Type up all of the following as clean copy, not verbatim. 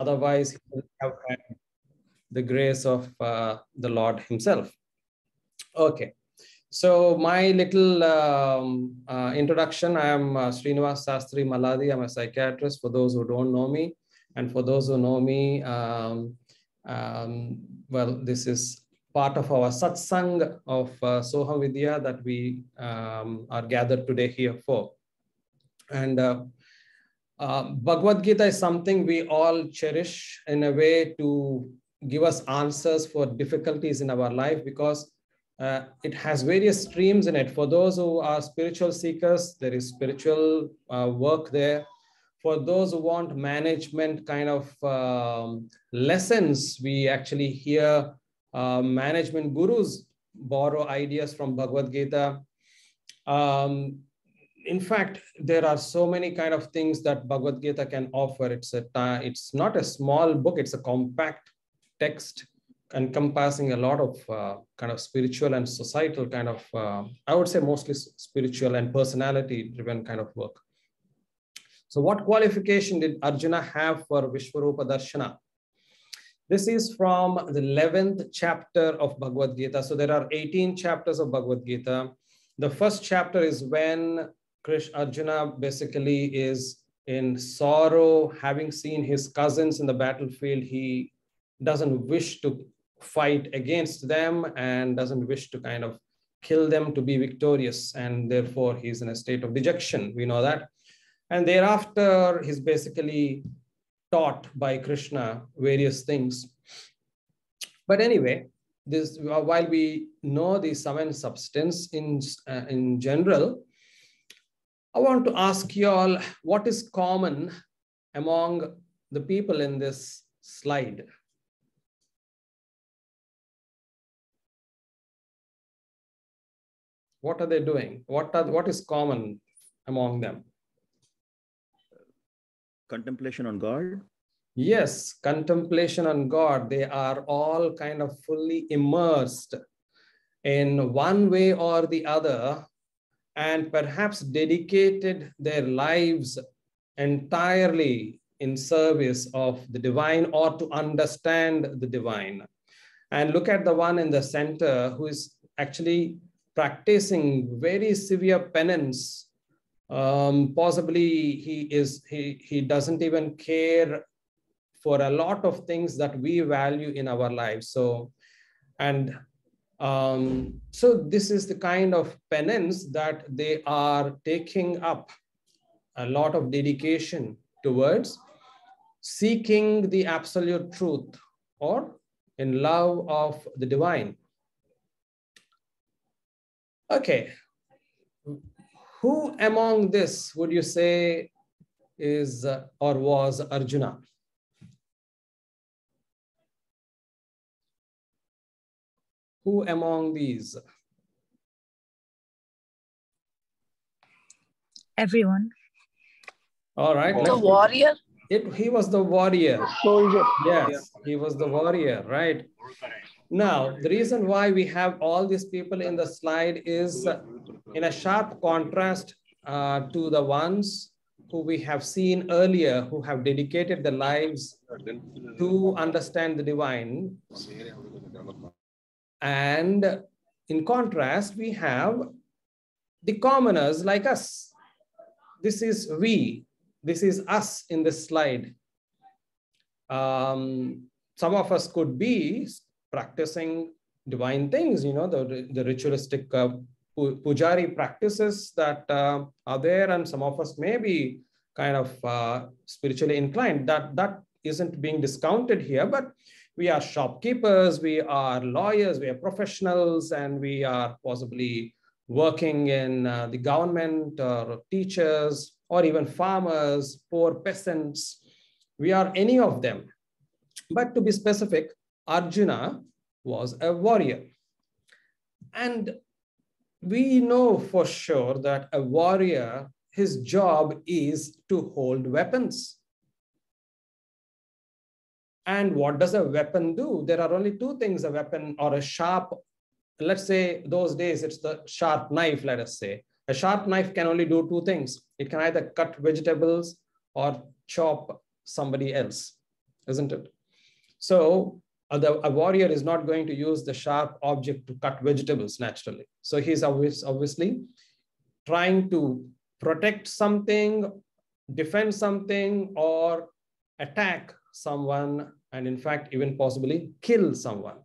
Otherwise, he will have had the grace of the Lord himself. Okay. So my little introduction, I am Srinivas Sastri Maladi. I'm a psychiatrist for those who don't know me. And for those who know me, well, this is part of our satsang of Soham Vidya that we are gathered today here for. And Bhagavad Gita is something we all cherish in a way to give us answers for difficulties in our life, because it has various streams in it. For those who are spiritual seekers, there is spiritual work there. For those who want management kind of lessons, we actually hear management gurus borrow ideas from Bhagavad Gita. In fact, there are so many kind of things that Bhagavad Gita can offer. It's not a small book, it's a compact text encompassing a lot of kind of spiritual and societal kind of, I would say mostly spiritual and personality driven kind of work. So what qualification did Arjuna have for Vishwaroopa Dharshana? This is from the 11th chapter of Bhagavad Gita. So there are 18 chapters of Bhagavad Gita. The first chapter is when Arjuna basically is in sorrow, having seen his cousins in the battlefield. He doesn't wish to fight against them and doesn't wish to kind of kill them to be victorious. And therefore, he's in a state of dejection. We know that. And thereafter, he's basically taught by Krishna various things. But anyway, this, while we know the sum and substance in general, I want to ask you all, what is common among the people in this slide? What are they doing? What is common among them? Contemplation on God. Yes, contemplation on God. They are all kind of fully immersed in one way or the other, and perhaps dedicated their lives entirely in service of the divine or to understand the divine. And look at the one in the center who is actually practicing very severe penance. Possibly he doesn't even care for a lot of things that we value in our lives. So this is the kind of penance that they are taking up, a lot of dedication towards seeking the absolute truth or in love of the divine. Okay. Who among this would you say is or was Arjuna? Who among these? Everyone. All right. The warrior? He was the warrior. Soldier. Yes, he was the warrior, right? Now, the reason why we have all these people in the slide is in a sharp contrast to the ones who we have seen earlier, who have dedicated their lives to understand the divine. And in contrast, we have the commoners like us. This is we. This is us in this slide. Some of us could be practicing divine things, you know, the ritualistic pujari practices that are there, and some of us may be kind of spiritually inclined. That isn't being discounted here, but we are shopkeepers, we are lawyers, we are professionals, and we are possibly working in the government or teachers or even farmers, poor peasants. We are any of them. But to be specific, Arjuna was a warrior. And we know for sure that a warrior, his job is to hold weapons. And what does a weapon do? There are only two things a weapon or a sharp, let's say those days it's the sharp knife, let us say. A sharp knife can only do two things. It can either cut vegetables or chop somebody else. isn't it? So a warrior is not going to use the sharp object to cut vegetables naturally. So he's obviously trying to protect something, defend something, or attack someone, and in fact, even possibly kill someone.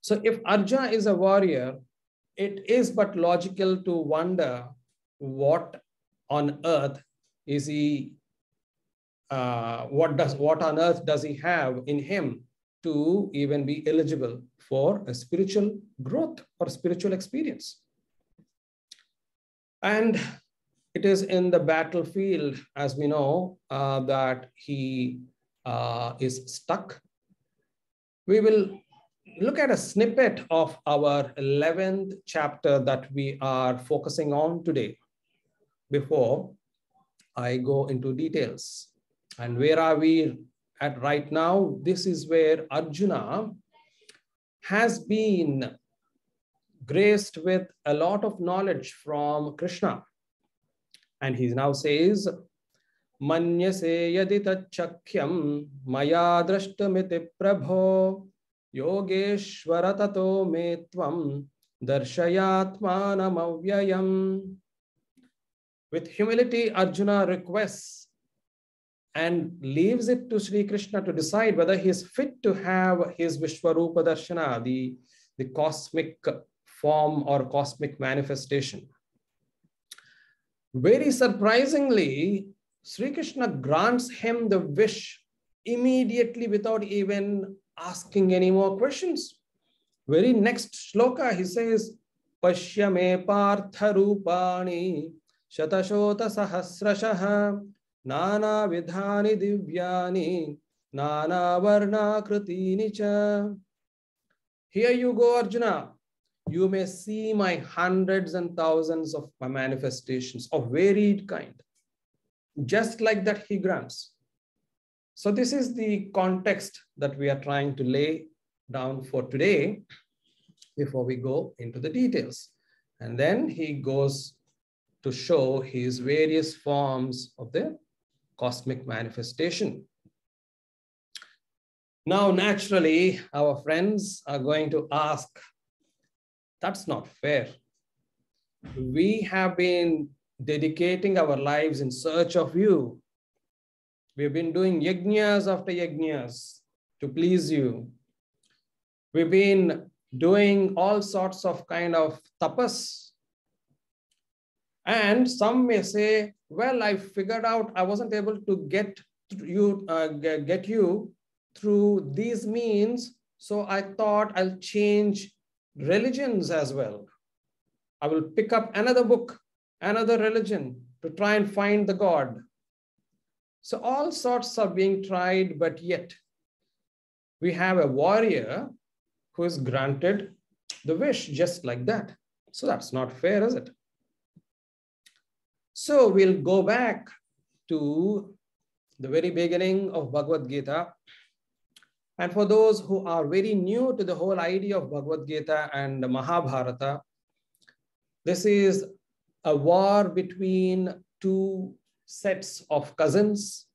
So if Arjuna is a warrior, it is but logical to wonder what on earth is he, what on earth does he have in him to even be eligible for a spiritual growth or spiritual experience. And it is in the battlefield, as we know, that he is stuck. We will look at a snippet of our 11th chapter that we are focusing on today before I go into details. And where are we at right now? This is where Arjuna has been graced with a lot of knowledge from Krishna. And he now says, Manyase yadi tachakyam maya drashtamiti prabho yogeshvara tato me tvam darshayatmanam avyayam. With humility, Arjuna requests and leaves it to Sri Krishna to decide whether he is fit to have his Vishwaroopa Dharshana, the cosmic form or cosmic manifestation. Very surprisingly, Sri Krishna grants him the wish immediately without even asking any more questions. Very next shloka, he says, Pashya me partha rupani shatashota sahasrashaha nana vidhani divyani nana varna kritini cha. Here you go, Arjuna. You may see my hundreds and thousands of manifestations of varied kind. Just like that, he grants. So this is the context that we are trying to lay down for today before we go into the details. And then he goes to show his various forms of the cosmic manifestation. Now, naturally, our friends are going to ask, that's not fair. We have been dedicating our lives in search of you. We've been doing yajnas after yajnas to please you. We've been doing all sorts of kind of tapas. And some may say, well, I figured out I wasn't able to get you through these means. So I thought I'll change religions as well. I will pick up another book, another religion to try and find the God. So all sorts are being tried, but yet we have a warrior who is granted the wish just like that. So that's not fair, is it? So we'll go back to the very beginning of Bhagavad Gita. And for those who are very new to the whole idea of Bhagavad Gita and Mahabharata, this is a war between two sets of cousins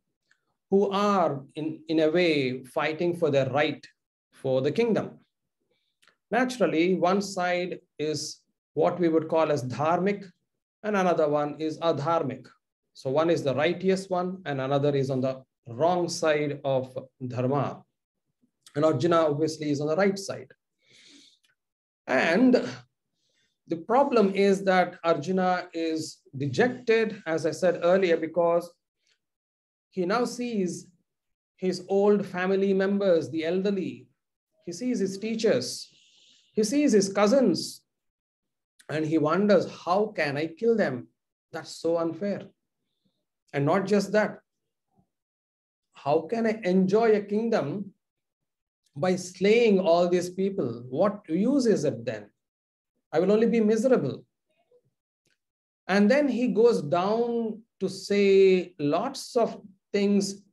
who are in a way fighting for their right for the kingdom. Naturally, one side is what we would call as dharmic and another one is adharmic. So one is the righteous one and another is on the wrong side of dharma. And Arjuna obviously is on the right side. And the problem is that Arjuna is dejected, as I said earlier, because he now sees his old family members, the elderly. He sees his teachers. He sees his cousins. And he wonders, how can I kill them? That's so unfair. And not just that. How can I enjoy a kingdom by slaying all these people? What use is it then? I will only be miserable. And then he goes down to say lots of things,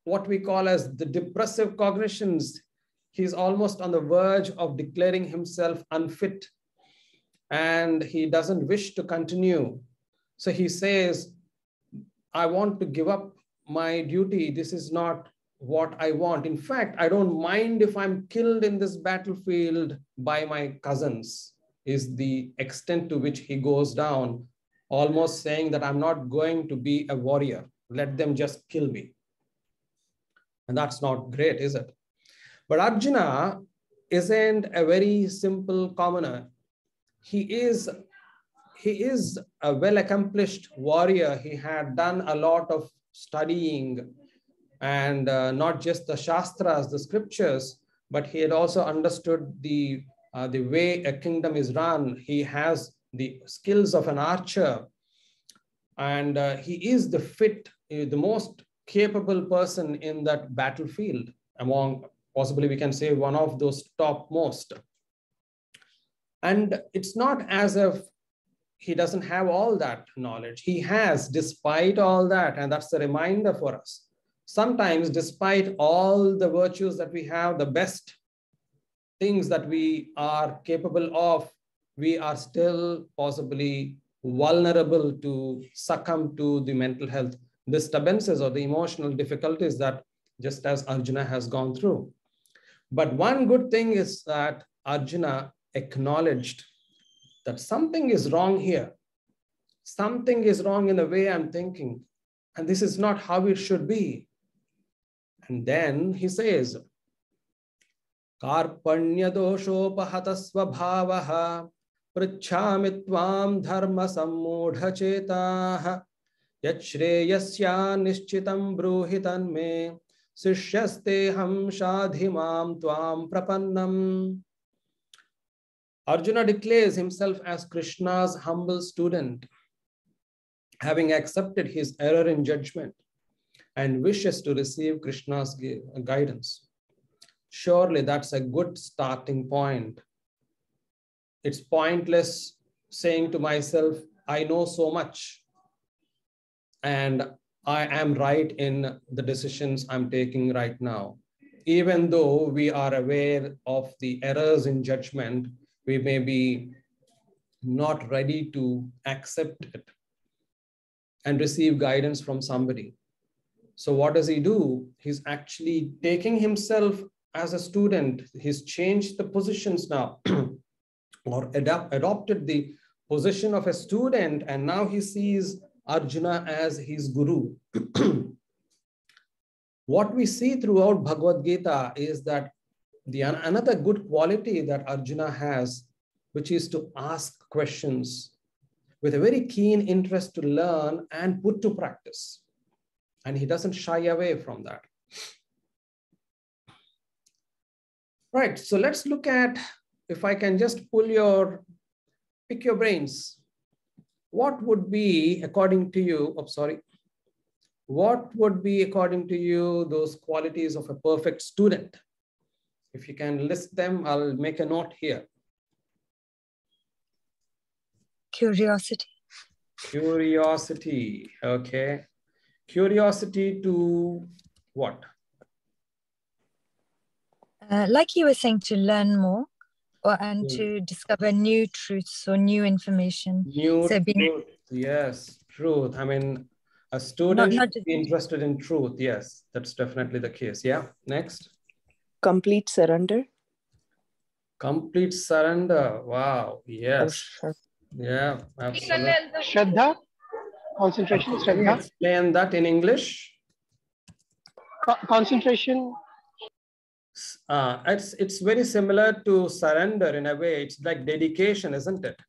what we call as the depressive cognitions. He's almost on the verge of declaring himself unfit. And he doesn't wish to continue. So he says, I want to give up my duty. This is not what I want. In fact, I don't mind if I'm killed in this battlefield by my cousins, is the extent to which he goes down, almost saying that I'm not going to be a warrior. Let them just kill me. And that's not great, is it? But Arjuna isn't a very simple commoner. He is a well-accomplished warrior. He had done a lot of studying, and not just the Shastras, the scriptures, but he had also understood the way a kingdom is run. He has the skills of an archer, and he is the most capable person in that battlefield, among possibly we can say one of those topmost. And it's not as if he doesn't have all that knowledge. He has, despite all that, and that's the reminder for us. Sometimes, despite all the virtues that we have, the best things that we are capable of, we are still possibly vulnerable to succumb to the mental health disturbances or the emotional difficulties that just as Arjuna has gone through. But one good thing is that Arjuna acknowledged that something is wrong here. Something is wrong in the way I'm thinking, and this is not how it should be. And then he says, Karpanya doshopahata svabhavaha pritchami tvam dharma sammudha chetah yachreyasya nishchitam bruhitan me sishyasteham shadhimam tvam prapannam. Arjuna declares himself as Krishna's humble student, having accepted his error in judgment, and wishes to receive Krishna's guidance. Surely that's a good starting point. It's pointless saying to myself, I know so much, and I am right in the decisions I'm taking right now. Even though we are aware of the errors in judgment, we may be not ready to accept it and receive guidance from somebody. So what does he do? He's actually taking himself as a student. He's changed the positions now or adopted the position of a student, and now he sees Arjuna as his guru. What we see throughout Bhagavad Gita is that another good quality that Arjuna has, which is to ask questions with a very keen interest to learn and put to practice. And he doesn't shy away from that. Right, so let's look at, if I can just pick your brains. What would be, according to you, what would be, according to you, those qualities of a perfect student? If you can list them, I'll make a note here. Curiosity. Curiosity, okay. Curiosity to what? Like you were saying, to learn more and to discover new truths or new information. New so truth, yes, truth. I mean, a student should be interested in truth. Yes, that's definitely the case. Yeah, next. Complete surrender. Complete surrender. Wow, yes. Yeah, absolutely. Shraddha, concentration, Shraddha. Explain that in English. Concentration. It's very similar to surrender in a way. It's like dedication, isn't it?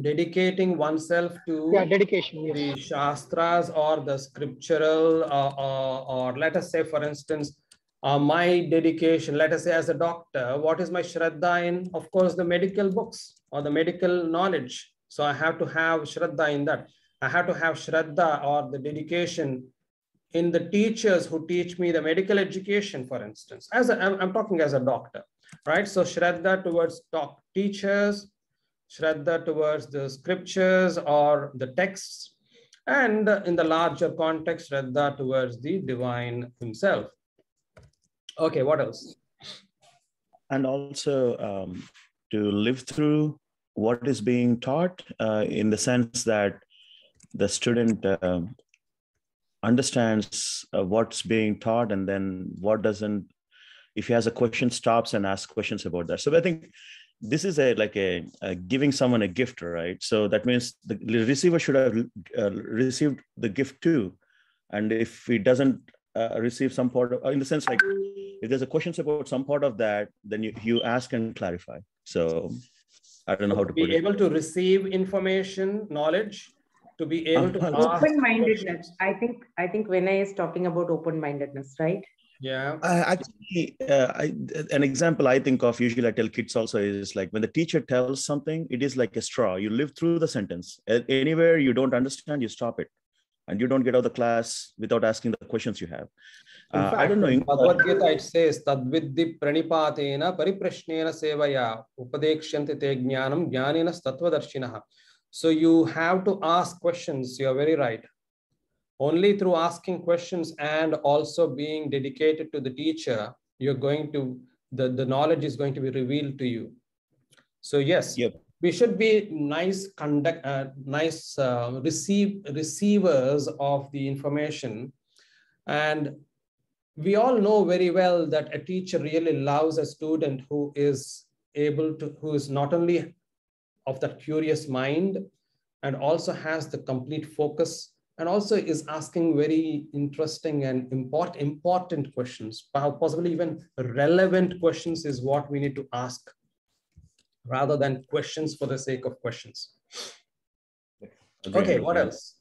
Dedicating oneself to dedication, yes. The Shastras or the scriptural, or let us say, for instance, my dedication, let us say as a doctor, what is my Shraddha in? Of course, the medical books or the medical knowledge. So I have to have Shraddha in that. I have to have Shraddha or the dedication in the teachers who teach me the medical education, for instance. I'm talking as a doctor, right? So Shraddha towards teachers, Shraddha towards the scriptures or the texts, and in the larger context, Shraddha towards the divine himself. Okay, what else? And also to live through what is being taught in the sense that the student understands what's being taught, and then what doesn't. If he has a question, stops and asks questions about that. So I think this is like a giving someone a gift, right? So that means the receiver should have received the gift too. And if he doesn't receive some part of, in the sense like, if there's a questions about some part of that, then you ask and clarify. So I don't know how to put it. Be able to receive information, knowledge, to be able to ask open-mindedness. questions. I think Vinay is talking about open-mindedness, right? Yeah. Actually, an example I think of, usually I tell kids also, is like when the teacher tells something, it is like a straw. You live through the sentence. Anywhere you don't understand, you stop it. And you don't get out of the class without asking the questions you have. In fact, I don't know. in Bhagavad Gita, it says, Tadviddi pranipatena pariprashnena sevaya upadekshante te jnanam jnanena tattvadarshinaha. So you have to ask questions. You are very right. Only through asking questions and also being dedicated to the teacher, you're going to, the knowledge is going to be revealed to you. So yes, yep. We should be nice receivers of the information. And we all know very well that a teacher really loves a student who is able to, who is not only of that curious mind and also has the complete focus, and also is asking very interesting and important questions, possibly even relevant questions is what we need to ask, rather than questions for the sake of questions. Okay, what else?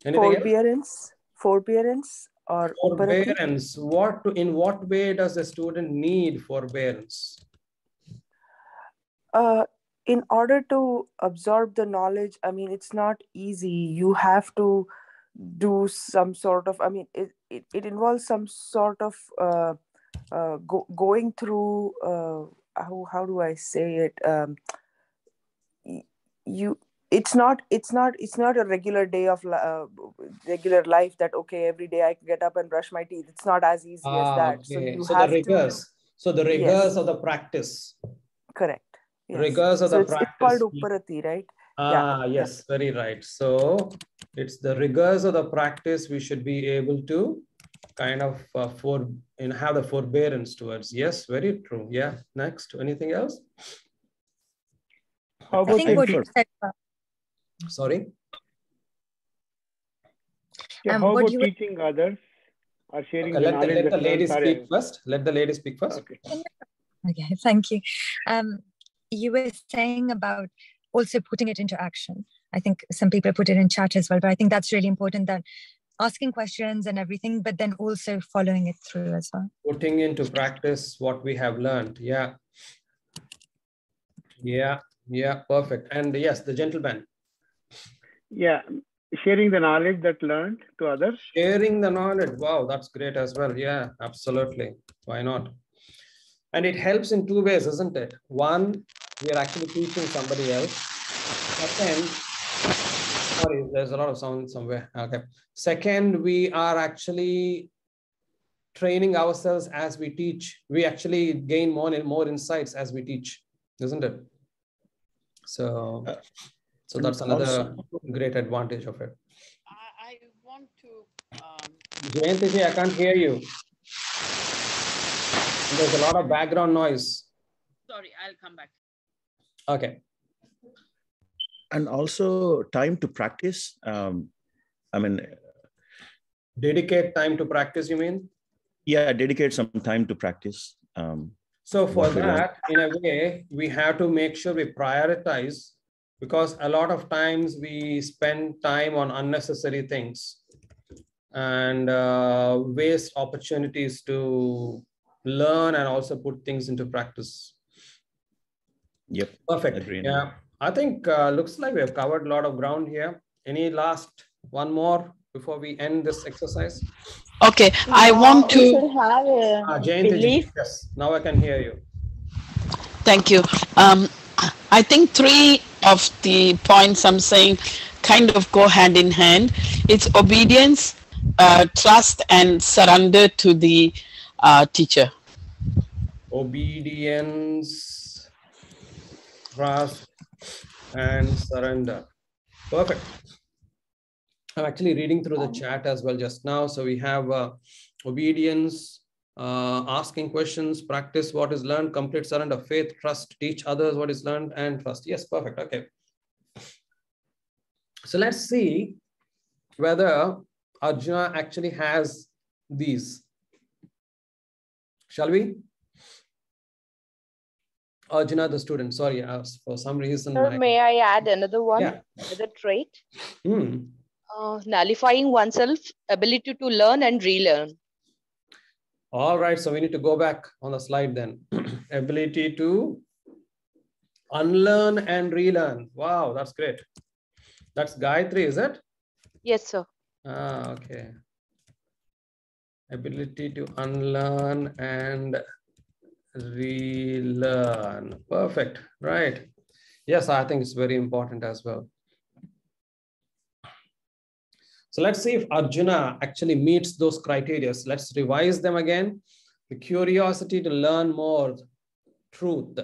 Anything Forbearance, forbearance or forbearance. In what way does a student need forbearance? In order to absorb the knowledge, I mean, it's not easy. You have to do some sort of, I mean, it involves some sort of going through, how do I say it? It's not a regular day of regular life that, okay, every day I get up and brush my teeth. It's not as easy as that. Okay. So So the rigors. So the rigors of the practice. Correct. Yes. Rigors of the practice. It's called Uparati, right? Yes, very right. So it's the rigors of the practice we should be able to kind of have the forbearance towards. Yes, very true. Yeah. Next, anything else? How about I think what you said, sorry? Yeah, how about teaching others or sharing the knowledge? Let the lady speak first. Let the lady speak first. Okay, thank you. You were saying about also putting it into action. I think some people put it in chat as well, but I think that's really important, that asking questions and everything, but then also following it through as well. Putting into practice what we have learned. Yeah. Yeah. Yeah. Perfect. And yes, the gentleman. Yeah. Sharing the knowledge that learned to others. Sharing the knowledge. Wow, that's great as well. Yeah, absolutely. Why not? And it helps in two ways, isn't it? One, we are actually teaching somebody else. Second, sorry, there's a lot of sound somewhere. Okay. Second, we are actually training ourselves as we teach. We actually gain more and more insights as we teach, isn't it? So that's another great advantage of it. I want to... Jayanti, I can't hear you. There's a lot of background noise. Sorry, I'll come back. Okay. And also time to practice. I mean, dedicate time to practice, you mean? Yeah, dedicate some time to practice. So for that, in a way, we have to make sure we prioritize, because a lot of times we spend time on unnecessary things and waste opportunities to learn and also put things into practice. Yep. Perfect. Agreed. Yeah. I think looks like we have covered a lot of ground here. Any last one more before we end this exercise? Okay, I want to... Jayanti, yes, now I can hear you. Thank you. I think three of the points I'm saying kind of go hand in hand. It's obedience, trust, and surrender to the teacher. Obedience, trust, and surrender. Perfect. I'm actually reading through the chat as well just now. So we have obedience, asking questions, practice what is learned, complete surrender, faith, trust, teach others what is learned, and trust. Yes, perfect. Okay. So let's see whether Arjuna actually has these. Shall we? Arjuna, the student. Sorry, for some reason. Sir, may I add another one? Yeah. Another trait? Hmm. Nullifying oneself, ability to learn and relearn. All right, so we need to go back on the slide then. Ability to unlearn and relearn. Wow, that's great. That's Gayatri, is it? Yes, sir. Ah, okay. Ability to unlearn and relearn. Perfect, right. Yes, I think it's very important as well. So let's see if Arjuna actually meets those criteria. Let's revise them again. The curiosity to learn more, truth,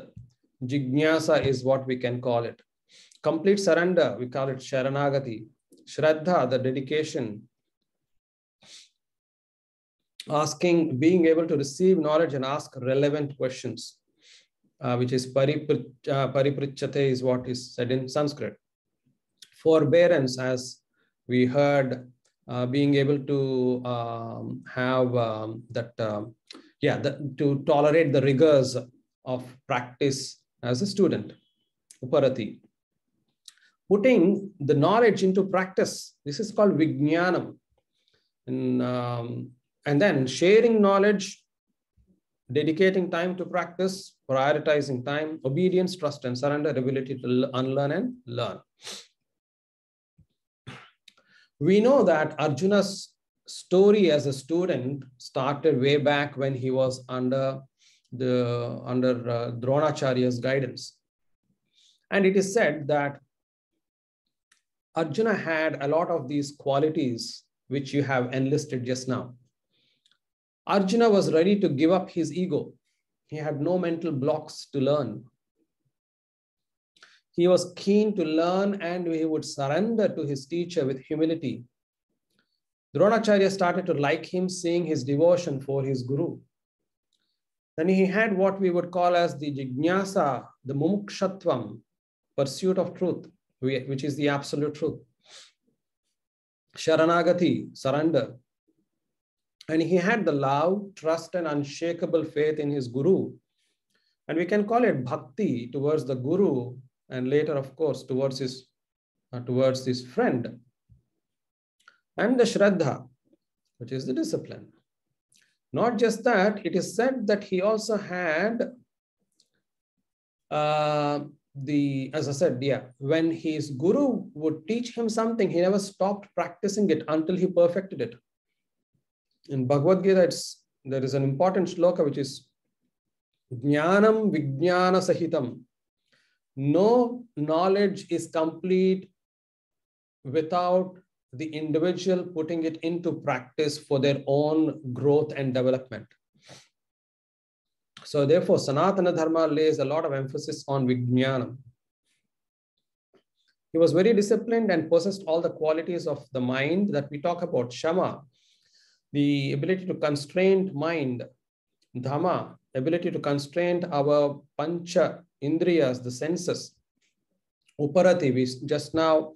Jignasa is what we can call it. Complete surrender, we call it Sharanagati. Shraddha, the dedication. Asking, being able to receive knowledge and ask relevant questions, which is pariprichate is what is said in Sanskrit. Forbearance, as we heard, being able to have to tolerate the rigors of practice as a student. Uparati. Putting the knowledge into practice. This is called Vijnanam. And then sharing knowledge, dedicating time to practice, prioritizing time, obedience, trust, and surrender, ability to unlearn and learn. We know that Arjuna's story as a student started way back when he was under Dronacharya's guidance. And it is said that Arjuna had a lot of these qualities which you have enlisted just now. Arjuna was ready to give up his ego. He had no mental blocks to learn. He was keen to learn and he would surrender to his teacher with humility. Dronacharya started to like him, seeing his devotion for his guru. Then he had what we would call as the jignasa, the mumukshatvam, pursuit of truth, which is the absolute truth. Sharanagati, surrender. And he had the love, trust, and unshakable faith in his guru. And we can call it bhakti towards the guru, and later, of course, towards his friend. And the shraddha, which is the discipline. Not just that, it is said that he also had as I said, when his guru would teach him something, he never stopped practicing it until he perfected it. In Bhagavad Gita, there is an important shloka which is Jnanam Vijnana Sahitam. No knowledge is complete without the individual putting it into practice for their own growth and development. So therefore, Sanatana Dharma lays a lot of emphasis on Vijnanam. He was very disciplined and possessed all the qualities of the mind that we talk about. Shama, the ability to constrain mind. Dhamma, ability to constrain our pancha indriyas, the senses. Uparati, we just now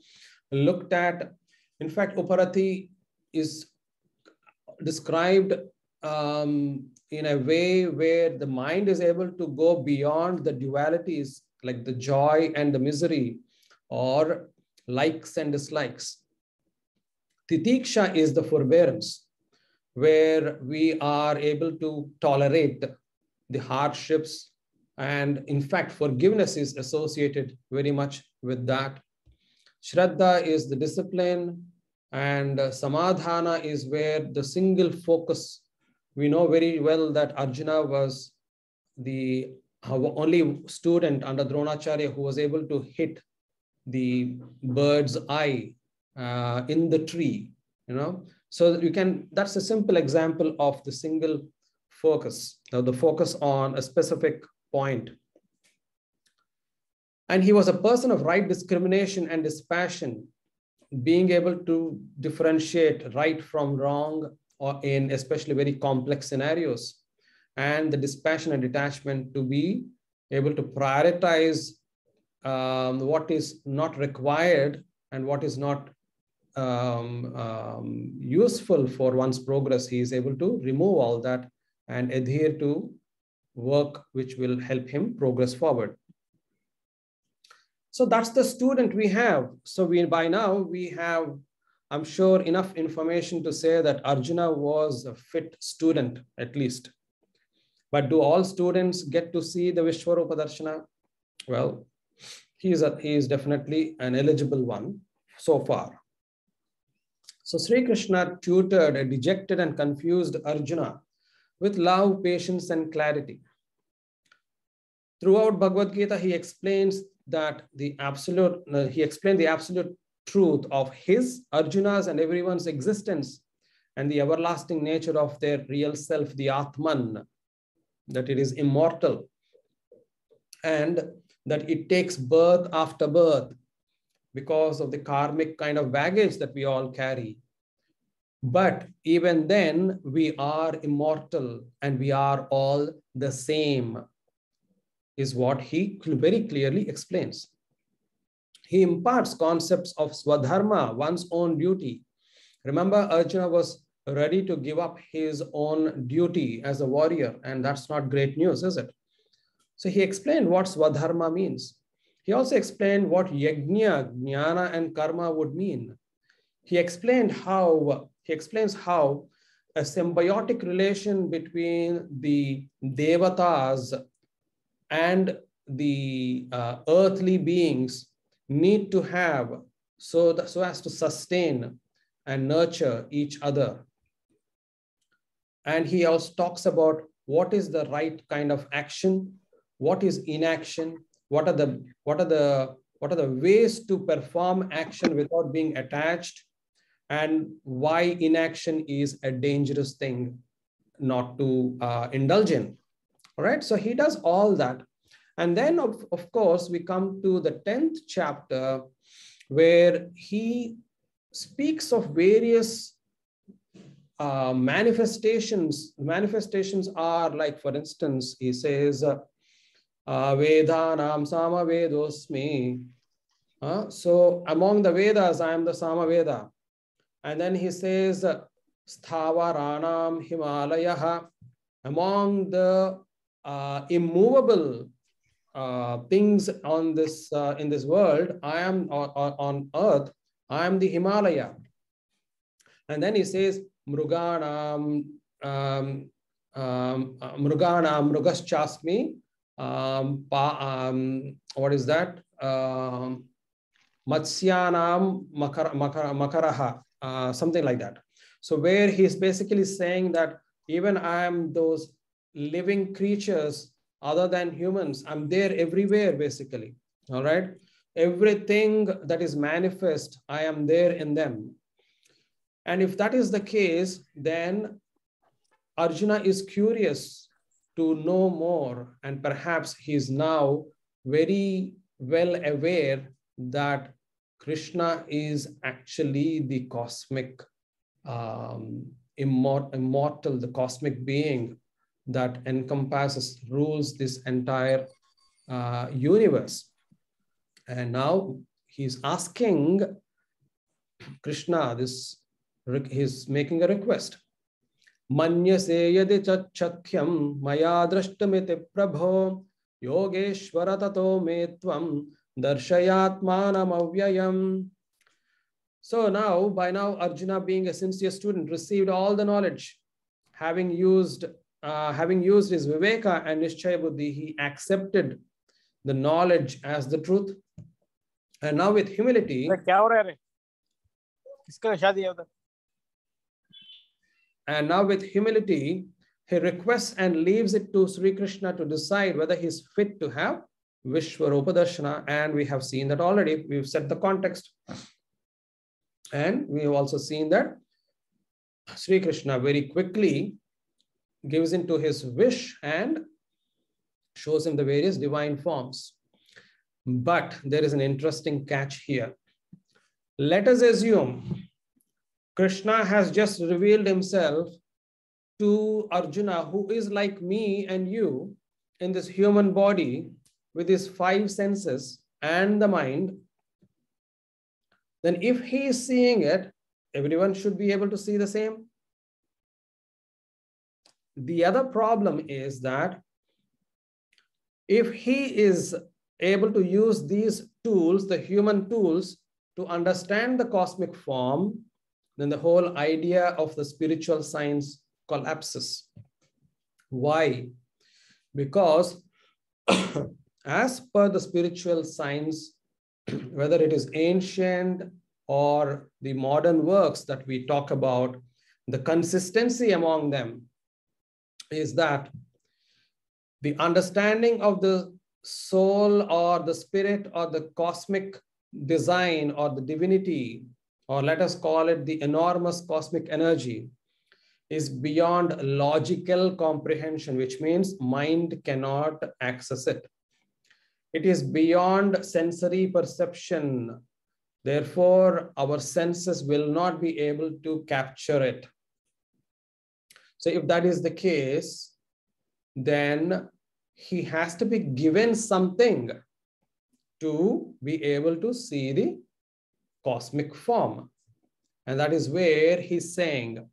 looked at. In fact, Uparati is described in a way where the mind is able to go beyond the dualities like the joy and the misery or likes and dislikes. Titiksha is the forbearance, where we are able to tolerate the hardships. And in fact, forgiveness is associated very much with that. Shraddha is the discipline, and Samadhana is where the single focus. We know very well that Arjuna was the only student under Dronacharya who was able to hit the bird's eye in the tree, So you can, that's a simple example of the single focus, the focus on a specific point. And he was a person of right discrimination and dispassion, being able to differentiate right from wrong, or in especially very complex scenarios, and the dispassion and detachment to be able to prioritize what is not required and what is not useful for one's progress. He is able to remove all that and adhere to work which will help him progress forward. So that's the student we have. So by now we have, I'm sure, enough information to say that Arjuna was a fit student, at least. But do all students get to see the Vishwaroopa Dharshana? Well, he is definitely an eligible one so far. So Sri Krishna tutored a dejected and confused Arjuna with love, patience, and clarity. Throughout Bhagavad Gita, he explains that the absolute truth of his, Arjuna's, and everyone's existence, and the everlasting nature of their real self, the Atman, that it is immortal, and that it takes birth after birth because of the karmic kind of baggage that we all carry. But even then, we are immortal and we are all the same, is what he very clearly explains. He imparts concepts of swadharma, one's own duty. Remember, Arjuna was ready to give up his own duty as a warrior, and that's not great news, is it? So he explained what swadharma means. He also explained what yajna, jnana, and karma would mean. He explains how a symbiotic relation between the devatas and the earthly beings need to have so as to sustain and nurture each other. And he also talks about what is the right kind of action, what is inaction, what are the ways to perform action without being attached, and why inaction is a dangerous thing not to indulge in. All right, so he does all that. And then, of course, we come to the 10th chapter, where he speaks of various manifestations. Manifestations are like, for instance, he says, Vedanam Sama Vedosmi. So among the Vedas, I am the Sama Veda. And then he says, Sthavaranam Himalayaha. Among the immovable things on this in this world, I am on earth, I am the Himalaya. And then he says, Mruganam Mrugaschasmi. What is that? Matsyanam Makaraha, something like that. So where he's basically saying that even I am those living creatures other than humans, I'm there everywhere, basically. All right. Everything that is manifest, I am there in them. And if that is the case, then Arjuna is curious to know more. And perhaps he is now very well aware that Krishna is actually the cosmic immortal, the cosmic being that encompasses, rules this entire universe. And now he's asking Krishna he's making a request. Manyase yadi chakhyam maya drashtamiti prabho yogeshvara tato me tvam darshayatmanam avyayam. So by now, Arjuna, being a sincere student, received all the knowledge. Having used his Viveka and Nishchaya Buddhi, he accepted the knowledge as the truth. And now with humility, he requests and leaves it to Sri Krishna to decide whether he's fit to have Vishwaroopa Dharshana. And we have seen that already. We've set the context. And we have also seen that Sri Krishna very quickly gives into his wish and shows him the various divine forms. But there is an interesting catch here. Let us assume Krishna has just revealed himself to Arjuna, who is like me and you in this human body with his 5 senses and the mind. Then if he is seeing it, everyone should be able to see the same. The other problem is that if he is able to use these tools, the human tools, to understand the cosmic form, then the whole idea of the spiritual science collapses. Why? Because as per the spiritual science, whether it is ancient or the modern works that we talk about, the consistency among them is that the understanding of the soul or the spirit or the cosmic design or the divinity, or let us call it the enormous cosmic energy, is beyond logical comprehension, which means mind cannot access it. It is beyond sensory perception. Therefore, our senses will not be able to capture it. So if that is the case, then he has to be given something to be able to see the cosmic form. And that is where he's saying,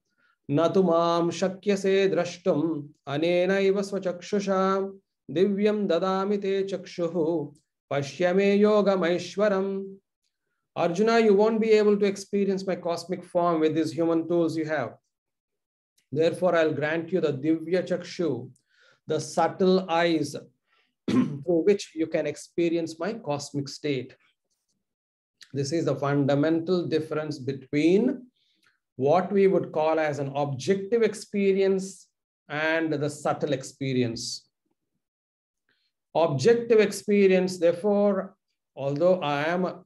Natumam shakyase drashtum anena iva swachakshusha divyam dadami te chakshuhu pashyame yogam aishwaram. Arjuna, you won't be able to experience my cosmic form with these human tools you have. Therefore, I'll grant you the divya chakshu, the subtle eyes through which you can experience my cosmic state. This is the fundamental difference between what we would call as an objective experience and the subtle experience. Objective experience, therefore, although I am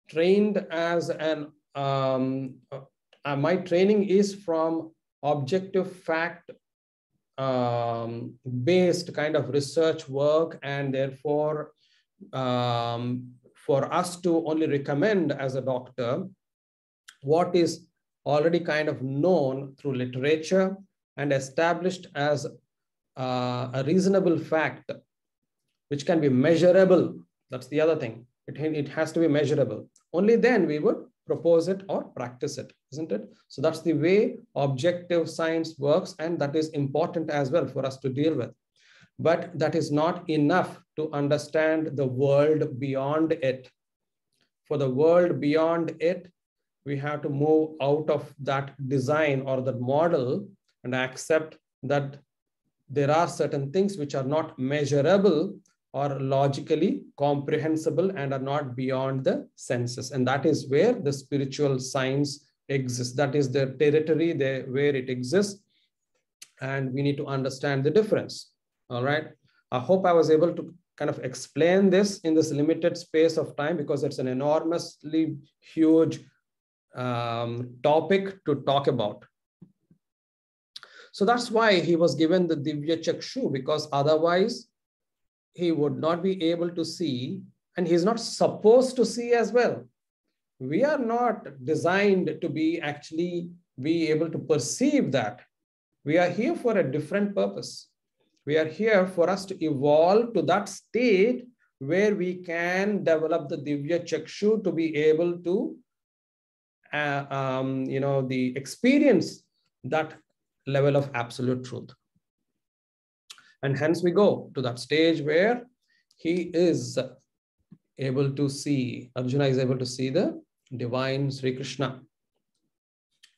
trained as an, my training is from objective fact based kind of research work, and therefore for us to only recommend as a doctor what is already kind of known through literature and established as a reasonable fact, which can be measurable. That's the other thing. It has to be measurable. Only then we would propose it or practice it, isn't it? So that's the way objective science works, and that is important as well for us to deal with. But that is not enough to understand the world beyond it. For the world beyond it, we have to move out of that design or that model and accept that there are certain things which are not measurable or logically comprehensible and are not beyond the senses. And that is where the spiritual science exists. That is the territory there where it exists. And we need to understand the difference. All right. I hope I was able to kind of explain this in this limited space of time, because it's an enormously huge topic to talk about. So that's why he was given the Divya Chakshu, because otherwise he would not be able to see, and he's not supposed to see as well. We are not designed to be able to perceive that. We are here for a different purpose. We are here for us to evolve to that state where we can develop the Divya Chakshu to be able to the experience that level of absolute truth. And hence we go to that stage where he is able to see, Arjuna is able to see the divine Sri Krishna.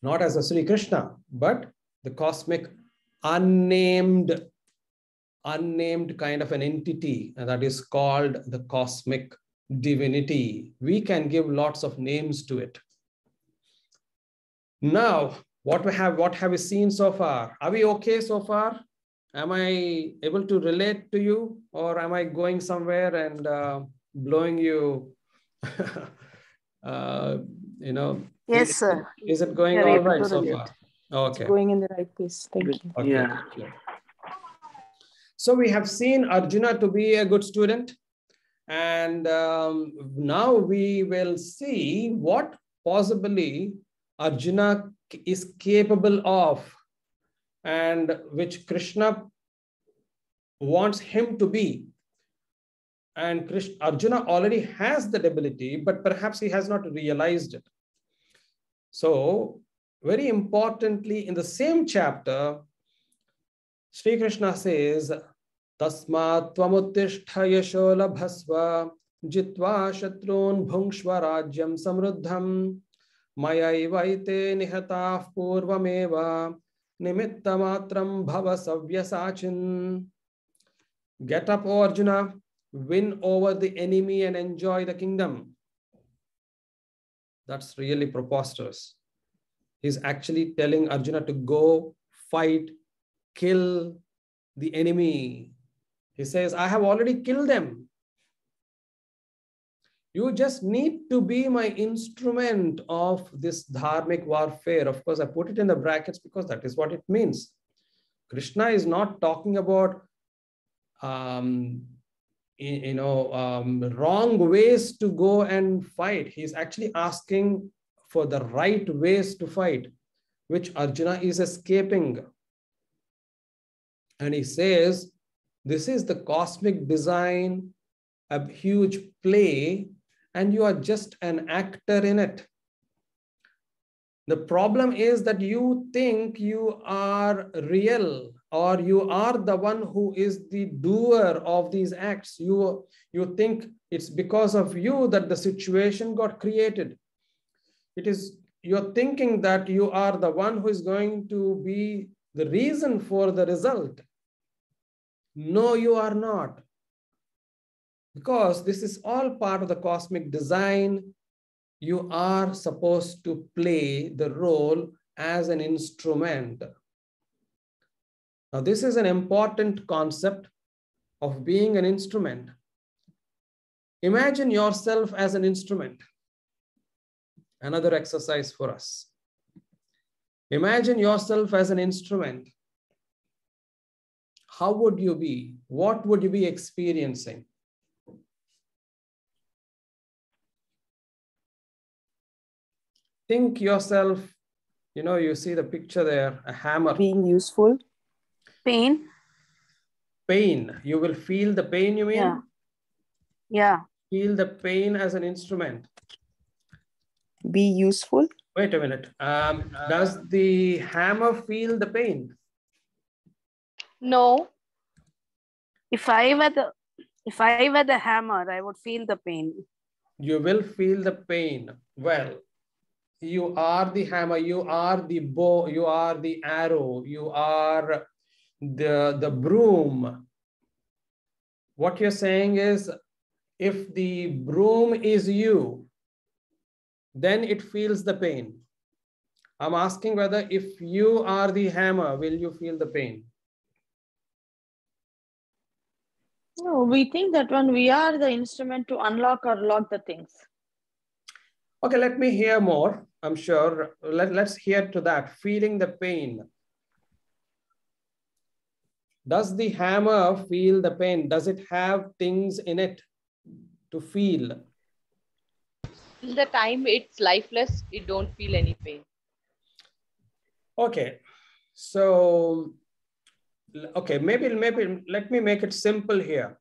Not as a Sri Krishna, but the cosmic unnamed kind of an entity, and that is called the cosmic divinity. We can give lots of names to it. Now, what have we seen so far? Are we okay so far? Am I able to relate to you, or am I going somewhere and blowing you? Yes, sir. Is it going You're all able right to so relate. far? Okay. It's going in the right place. Thank you. Okay. Yeah. So we have seen Arjuna to be a good student, and now we will see what possibly Arjuna is capable of, and which Krishna wants him to be. And Arjuna already has that ability, but perhaps he has not realized it. So, very importantly, in the same chapter, Sri Krishna says, Tasmat tvamuttishta yasho labhasva jitva shatrun bhungshva rajyam samruddham mayaivaite nihatah purvameva nimitta matram bhava savyasachin. Get up, O Arjuna, win over the enemy and enjoy the kingdom. That's really preposterous. He's actually telling Arjuna to go fight, kill the enemy. He says, I have already killed them. You just need to be my instrument of this dharmic warfare. Of course, I put it in the brackets because that is what it means. Krishna is not talking about wrong ways to go and fight. He's actually asking for the right ways to fight, which Arjuna is escaping. And he says, this is the cosmic design, a huge play, and you are just an actor in it. The problem is that you think you are real, or you are the one who is the doer of these acts. You think it's because of you that the situation got created. You're thinking that you are the one who is going to be the reason for the result. No, you are not. Because this is all part of the cosmic design. You are supposed to play the role as an instrument. Now, this is an important concept of being an instrument. Imagine yourself as an instrument. Another exercise for us. Imagine yourself as an instrument. How would you be? What would you be experiencing? Think yourself, you see the picture there, a hammer. Being useful. Pain. Pain. You will feel the pain, you mean? Yeah. Yeah. Feel the pain as an instrument. Be useful. Wait a minute. Does the hammer feel the pain? No. If I were the hammer, I would feel the pain. You will feel the pain. Well, you are the hammer, you are the bow, you are the arrow, you are the broom. What you're saying is, if the broom is you, then it feels the pain. I'm asking whether if you are the hammer, will you feel the pain? No, we think that when we are the instrument to unlock or lock the things. Okay, let me hear more. I'm sure. Let's hear to that. Feeling the pain. Does the hammer feel the pain? Does it have things in it to feel? Till the time it's lifeless, it don't feel any pain. Okay. So, okay, maybe let me make it simple here.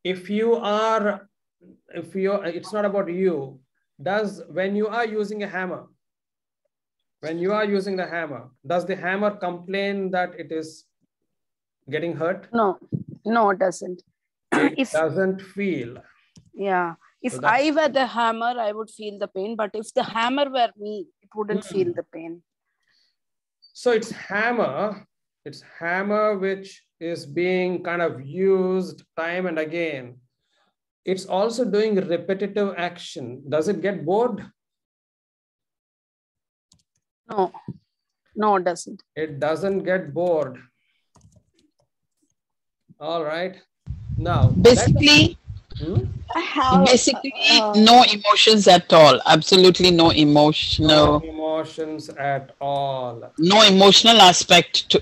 If it's not about you, when you are using a hammer, does the hammer complain that it is getting hurt? No, it doesn't. It doesn't feel. Yeah. If I were the hammer, I would feel the pain. But if the hammer were me, it wouldn't feel the pain. So it's hammer which is being kind of used time and again. It's also doing repetitive action. Does it get bored? No, it doesn't. It doesn't get bored. All right. Now, basically, no emotions at all. Absolutely no emotional. No emotions at all. No emotional aspect to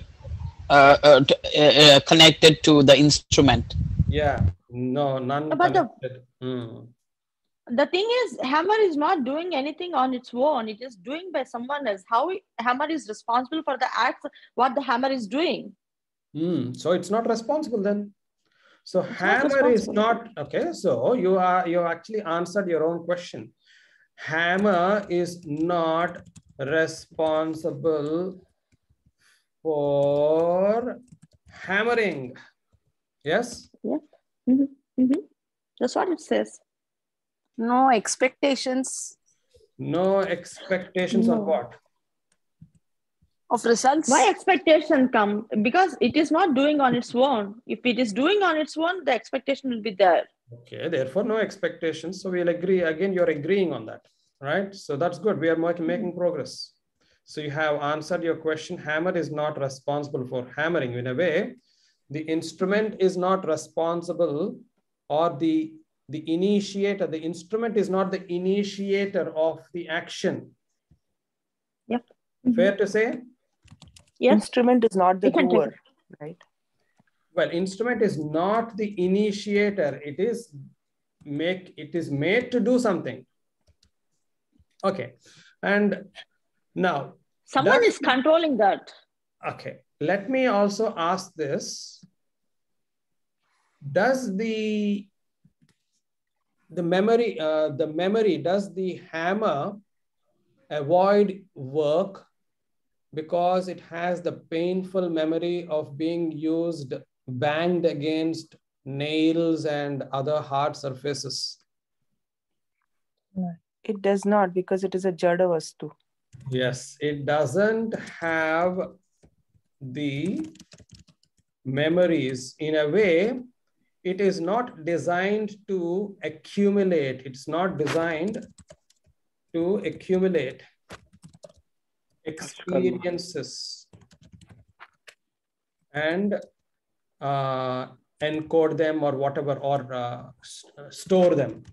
connected to the instrument. Yeah. No, none But connected. The thing is, hammer is not doing anything on its own. It is doing by someone else. Hammer is responsible for the acts, what the hammer is doing. So it's not responsible then. So It's hammer is responsible. not, okay. So you actually answered your own question. Hammer is not responsible for hammering. Yes? Yeah. That's what it says. No expectations. No expectations on what? Of results. Why expectation come? Because it is not doing on its own. If it is doing on its own, the expectation will be there. Okay, therefore no expectations. So we'll agree. Again, you're agreeing on that, right? So that's good. We are making progress. So you have answered your question. Hammer is not responsible for hammering. In a way, the instrument is not responsible, or the initiator, the instrument is not the initiator of the action. Yep. Fair to say? Yes. Instrument is not the doer, right? Well, instrument is not the initiator. It is made to do something. Okay. And now someone is controlling that. Okay. Let me also ask this. Does the memory, does the hammer avoid work because it has the painful memory of being banged against nails and other hard surfaces? No, it does not, because it is a jada vastu. Yes, it doesn't have the memories. In a way, it is not designed to accumulate. It's not designed to accumulate experiences and encode them or whatever, or store them.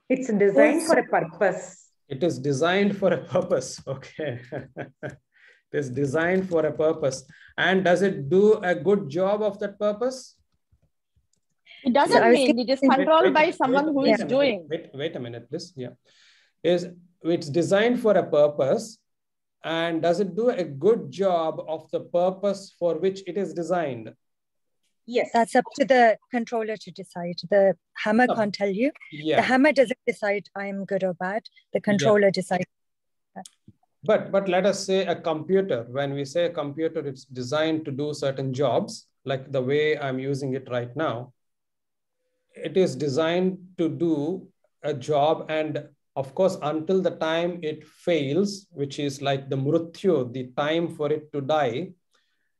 It's designed for a purpose. It is designed for a purpose. Okay. It is designed for a purpose. And does it do a good job of that purpose? It doesn't mean it is controlled by someone who is doing. Wait a minute, please. Yeah. It's designed for a purpose. And does it do a good job of the purpose for which it is designed? Yes. That's up to the controller to decide. The hammer can't tell you. Yeah. The hammer doesn't decide I'm good or bad. The controller decides. But let us say a computer. When we say a computer, it's designed to do certain jobs, like the way I'm using it right now. It is designed to do a job, and of course, until the time it fails, which is like the mrutyu, the time for it to die,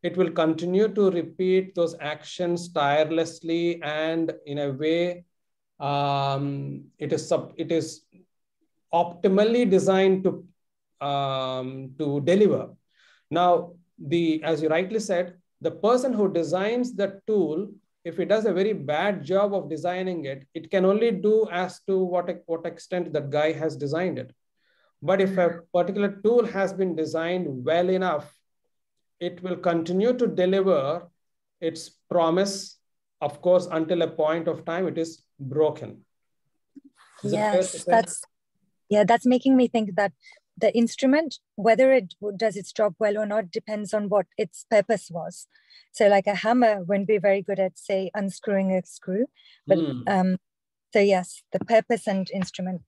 it will continue to repeat those actions tirelessly, and in a way, it is optimally designed to deliver. Now, as you rightly said, the person who designs the tool, if it does a very bad job of designing it, it can only do as to what extent that guy has designed it. But if a particular tool has been designed well enough, it will continue to deliver its promise, of course, until a point of time it is broken. Yes, that's making me think that the instrument, whether it does its job well or not, depends on what its purpose was. So like a hammer wouldn't be very good at, say, unscrewing a screw. But so yes, the purpose and instrument.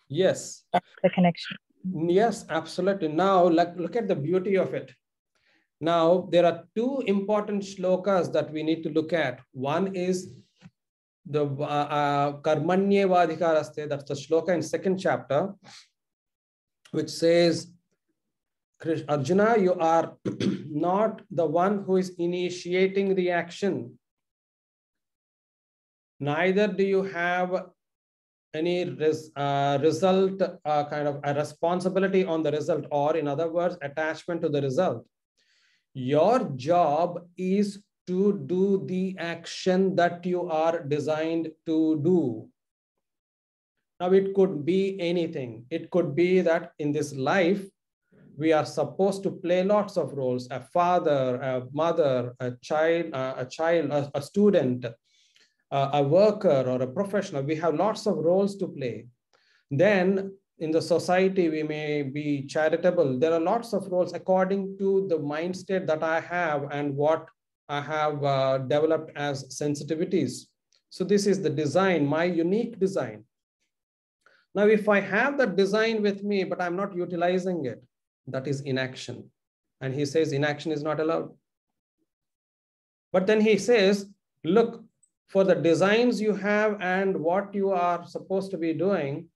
Yes. That's the connection. Yes, absolutely. Now, look at the beauty of it. Now, there are two important shlokas that we need to look at. One is the Karmanyevadhikaraste, that's the shloka in 2nd chapter, which says, Arjuna, you are not the one who is initiating the action. Neither do you have any result, kind of a responsibility on the result, or in other words, attachment to the result. Your job is to do the action that you are designed to do. Now, it could be anything. It could be that in this life, we are supposed to play lots of roles: a father, a mother, a child, a student, a worker or a professional, we have lots of roles to play. Then in the society, we may be charitable. There are lots of roles according to the mind state that I have and what I have developed as sensitivities. So this is the design, my unique design. Now, if I have that design with me, but I'm not utilizing it, that is inaction. And he says inaction is not allowed. But then he says, look, for the designs you have and what you are supposed to be doing,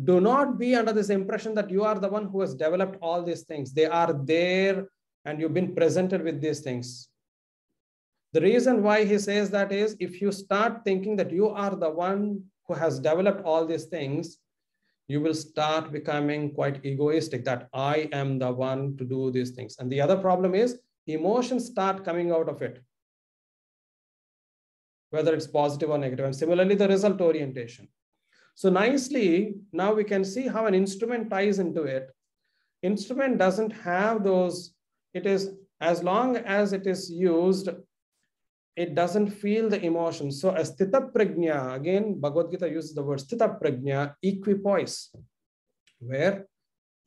do not be under this impression that you are the one who has developed all these things. They are there and you've been presented with these things. The reason why he says that is, if you start thinking that you are the one who has developed all these things, you will start becoming quite egoistic, that I am the one to do these things. And the other problem is emotions start coming out of it, whether it's positive or negative. And similarly, the result orientation. So nicely, now we can see how an instrument ties into it. Instrument doesn't have those, it is, as long as it is used, it doesn't feel the emotions. So a sthita prajna, again, Bhagavad Gita uses the word sthita prajna, equipoise, where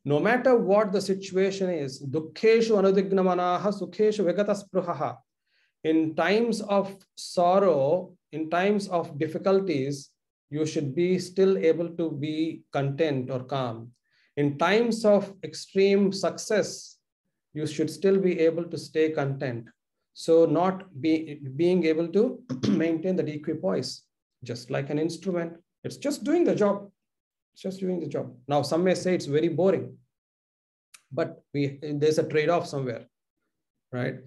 no matter what the situation is, dukkheshu anudignamanaha sukheshu vigata spruhaha. In times of sorrow, in times of difficulties, you should be still able to be content or calm. In times of extreme success, you should still be able to stay content. So not being able to maintain that equipoise, just like an instrument. It's just doing the job. It's just doing the job. Now, some may say it's very boring, but there's a trade-off somewhere, right?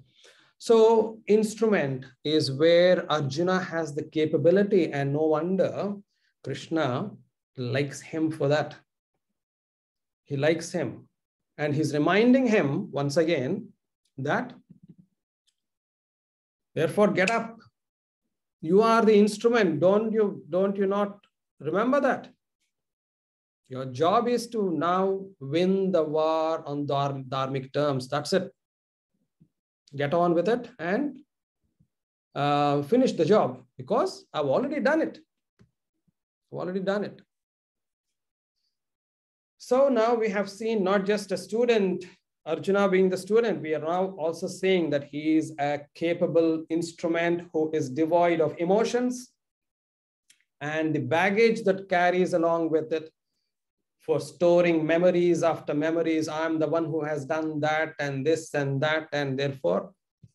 So instrument is where Arjuna has the capability, and no wonder Krishna likes him for that. He likes him. And he's reminding him once again that, therefore, get up. You are the instrument. Don't you not remember that? Your job is to now win the war on dharmic terms. That's it. Get on with it and finish the job, because I've already done it. I've already done it. So now we have seen not just a student, Arjuna being the student, we are now also saying that he is a capable instrument who is devoid of emotions and the baggage that carries along with it for storing memories after memories. I'm the one who has done that and this and that, and therefore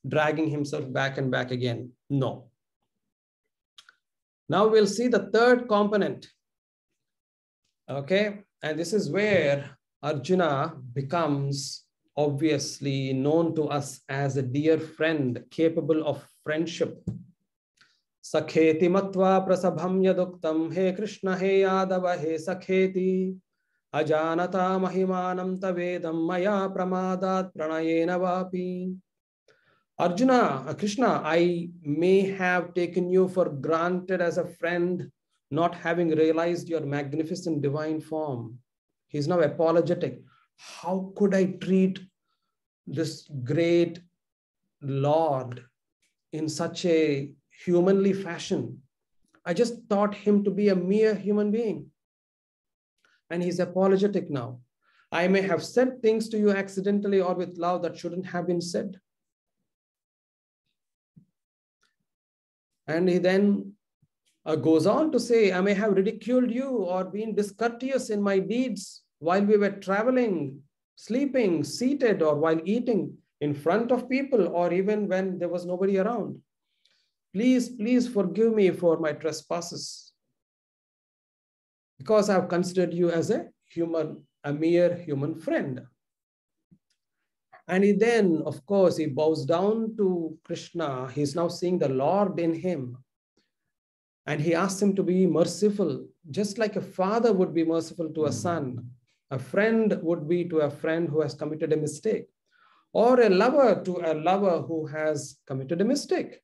dragging himself back and back again. No. Now we'll see the third component. Okay, and this is where Arjuna becomes obviously known to us as a dear friend, capable of friendship. Sakheti matva prasabham yaduktam he Krishna he Yadava he Sakheti ajanata mahimanam tavedam maya pramadat pranayena vapi. Arjuna, Krishna, I may have taken you for granted as a friend, not having realized your magnificent divine form. He's now apologetic. How could I treat this great Lord in such a humanly fashion? I just thought him to be a mere human being. And he's apologetic now. I may have said things to you accidentally or with love that shouldn't have been said. And he then goes on to say, I may have ridiculed you or been discourteous in my deeds while we were traveling, sleeping, seated, or while eating in front of people, or even when there was nobody around. Please, please forgive me for my trespasses, because I've considered you as a mere human friend. And he then, of course, he bows down to Krishna. He's now seeing the Lord in him. And he asks him to be merciful, just like a father would be merciful to a son. A friend would be to a friend who has committed a mistake, or a lover to a lover who has committed a mistake.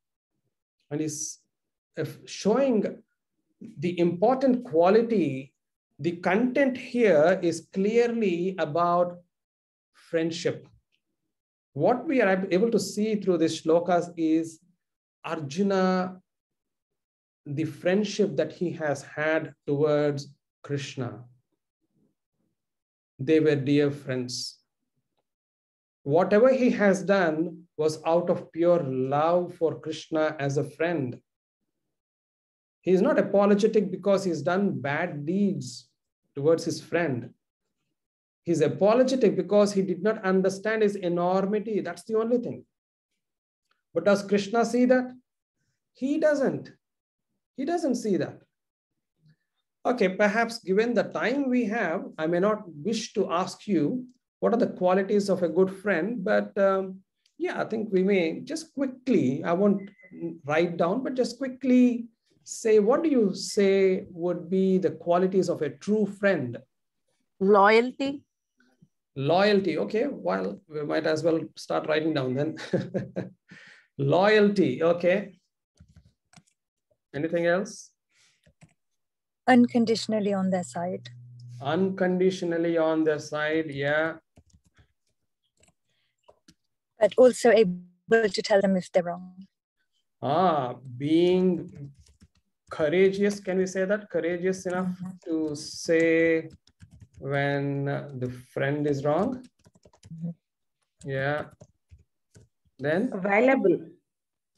And he's showing the important quality. The content here is clearly about friendship. What we are able to see through these shlokas is Arjuna the friendship that he has had towards Krishna. They were dear friends. Whatever he has done was out of pure love for Krishna as a friend. He is not apologetic because he's done bad deeds towards his friend. He's apologetic because he did not understand his enormity. That's the only thing. But does Krishna see that? He doesn't. He doesn't see that. Okay, perhaps given the time we have, I may not wish to ask you what are the qualities of a good friend, but yeah, I think we may just quickly, I won't write down, but just quickly say, what do you say would be the qualities of a true friend? Loyalty. Loyalty. Okay, well, we might as well start writing down then. Loyalty. Okay. Anything else? Unconditionally on their side. Unconditionally on their side. Yeah. But also able to tell them if they're wrong. Being courageous. Can we say that? Courageous enough to say when the friend is wrong. Yeah. Then Available.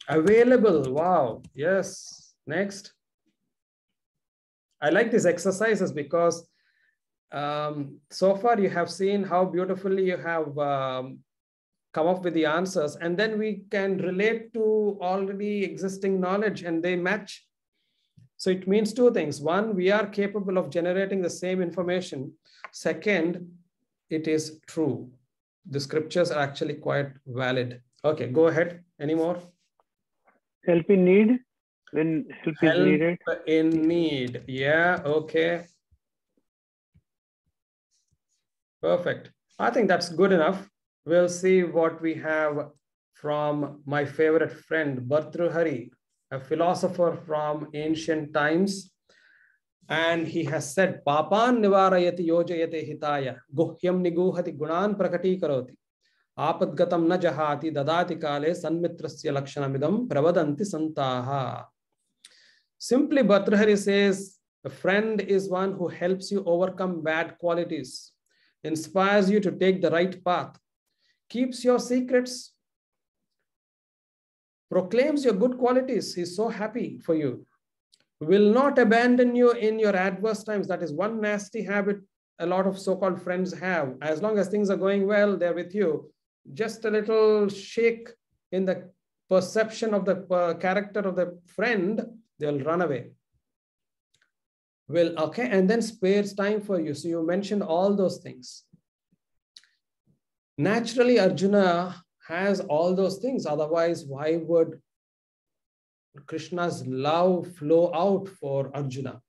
Available. Wow. Yes. Next. I like these exercises because so far you have seen how beautifully you have come up with the answers, and then we can relate to already existing knowledge and they match. So it means two things. One, we are capable of generating the same information. Second, it is true. The scriptures are actually quite valid. Okay, go ahead. Any more? Help in need. When help is needed. Help in need. Yeah, okay. Perfect. I think that's good enough. We'll see what we have from my favorite friend, Bhartrihari, a philosopher from ancient times. And he has said, Papan nivarayati yojayate hitaya, guhyam niguhati gunan prakati karoti. Apadgatam na jahati dadati kale sanmitrasya lakshanamidam pravadanti santaha. Simply, Bhartrihari says, a friend is one who helps you overcome bad qualities, inspires you to take the right path, keeps your secrets, proclaims your good qualities. He's so happy for you. Will not abandon you in your adverse times. That is one nasty habit a lot of so-called friends have. As long as things are going well, they're with you. Just a little shake in the perception of the character of the friend, they'll run away. Well, okay, and then spares time for you. So you mentioned all those things. Naturally, Arjuna has all those things. Otherwise, why would Krishna's love flow out for Arjuna?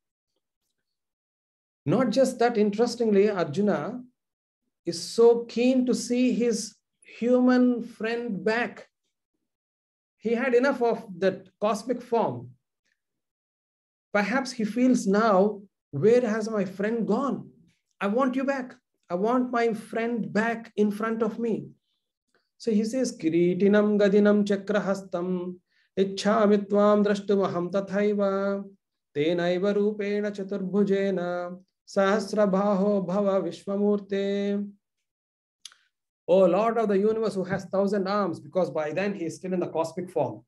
Not just that, interestingly, Arjuna is so keen to see his human friend back. He had enough of that cosmic form. Perhaps he feels now, where has my friend gone? I want you back. I want my friend back in front of me. So he says, Kiritinam gadinam chakrahastam ichchami tvam drashtumaham tathaiva tenaiva rupena chaturbhujena sahasrabaho bhava vishwamurte. Oh Lord of the universe who has 1,000 arms, because by then he is still in the cosmic form.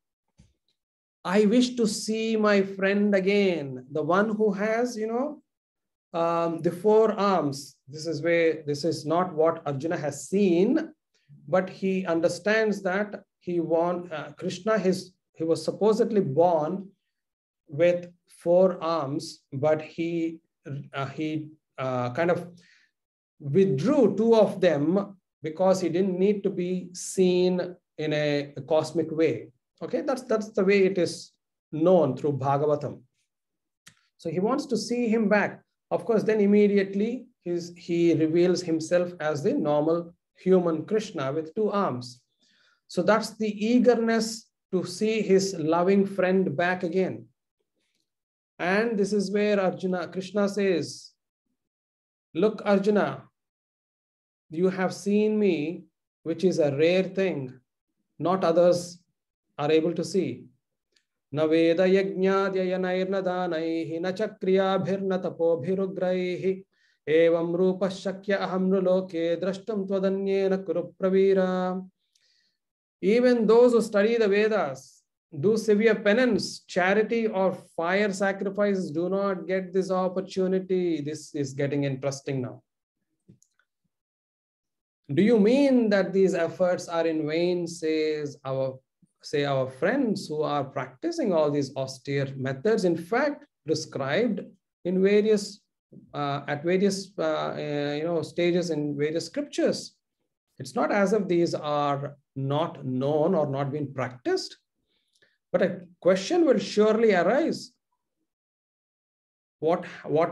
I wish to see my friend again, the one who has, the 4 arms. This is not what Arjuna has seen, but he understands that Krishna, he was supposedly born with 4 arms, but he kind of withdrew 2 of them because he didn't need to be seen in a cosmic way. Okay, that's the way it is known through Bhagavatam. So he wants to see him back. Of course, then immediately he reveals himself as the normal human Krishna with 2 arms. So that's the eagerness to see his loving friend back again. And this is where Krishna says, look, Arjuna, you have seen me, which is a rare thing. Not others are able to see. Na veda yajñadyayanairna danaihi na chakriyabhirna tapobhirugraihi evam rupa shakya aham nuloke drashtam tvadanyena kuru pravira. Even those who study the Vedas, do severe penance, charity, or fire sacrifices do not get this opportunity. This is getting interesting now. Do you mean that these efforts are in vain, says our friends who are practicing all these austere methods, in fact, prescribed in various at various stages in various scriptures. It's not as if these are not known or not being practiced, but a question will surely arise. What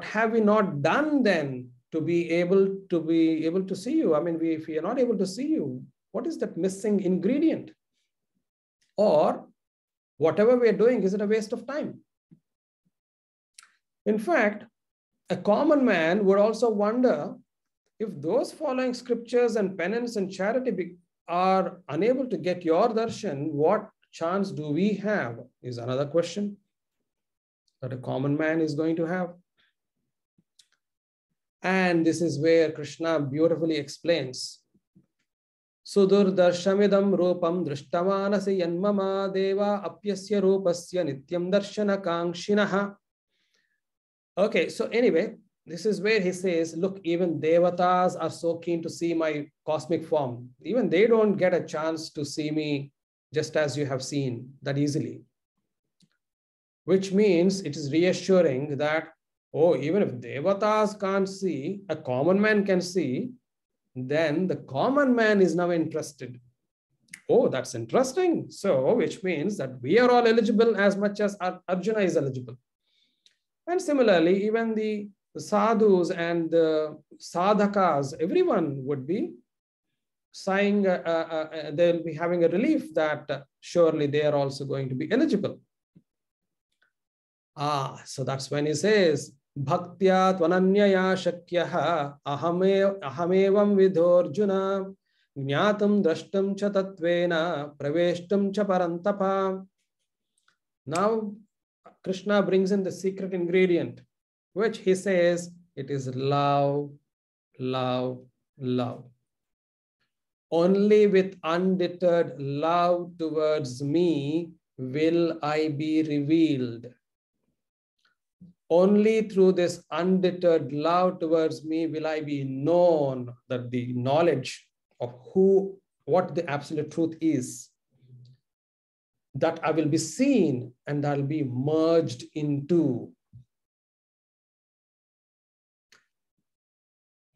have we not done then to be able to see you? I mean, if we are not able to see you, what is that missing ingredient? Or whatever we are doing, is it a waste of time? In fact, a common man would also wonder, if those following scriptures and penance and charity are unable to get your darshan, what chance do we have? Is another question that a common man is going to have. And this is where Krishna beautifully explains. Sudur darshamidam rupam drishtamanasi yanmama deva apyasya rupasya nityam darshana kangshinaha. Okay, so anyway, this is where he says, look, even devatas are so keen to see my cosmic form. Even they don't get a chance to see me just as you have seen that easily. Which means it is reassuring that, oh, even if devatas can't see, a common man can see, then the common man is now interested. Oh, that's interesting. So, which means that we are all eligible as much as Arjuna is eligible. And similarly, even the sadhus and the sadhakas, everyone would be sighing, they'll be having a relief that surely they are also going to be eligible. So that's when he says, Bhaktya tvananyaya shakyaha ahamevam vidhorjuna jnatam drashtam cha tatvena praveshtam cha parantapa. Now, Krishna brings in the secret ingredient, which he says it is love, love, love. Only with undeterred love towards me will I be revealed. Only through this undeterred love towards me will I be known, that the knowledge of what the absolute truth is, that I will be seen and I'll be merged into.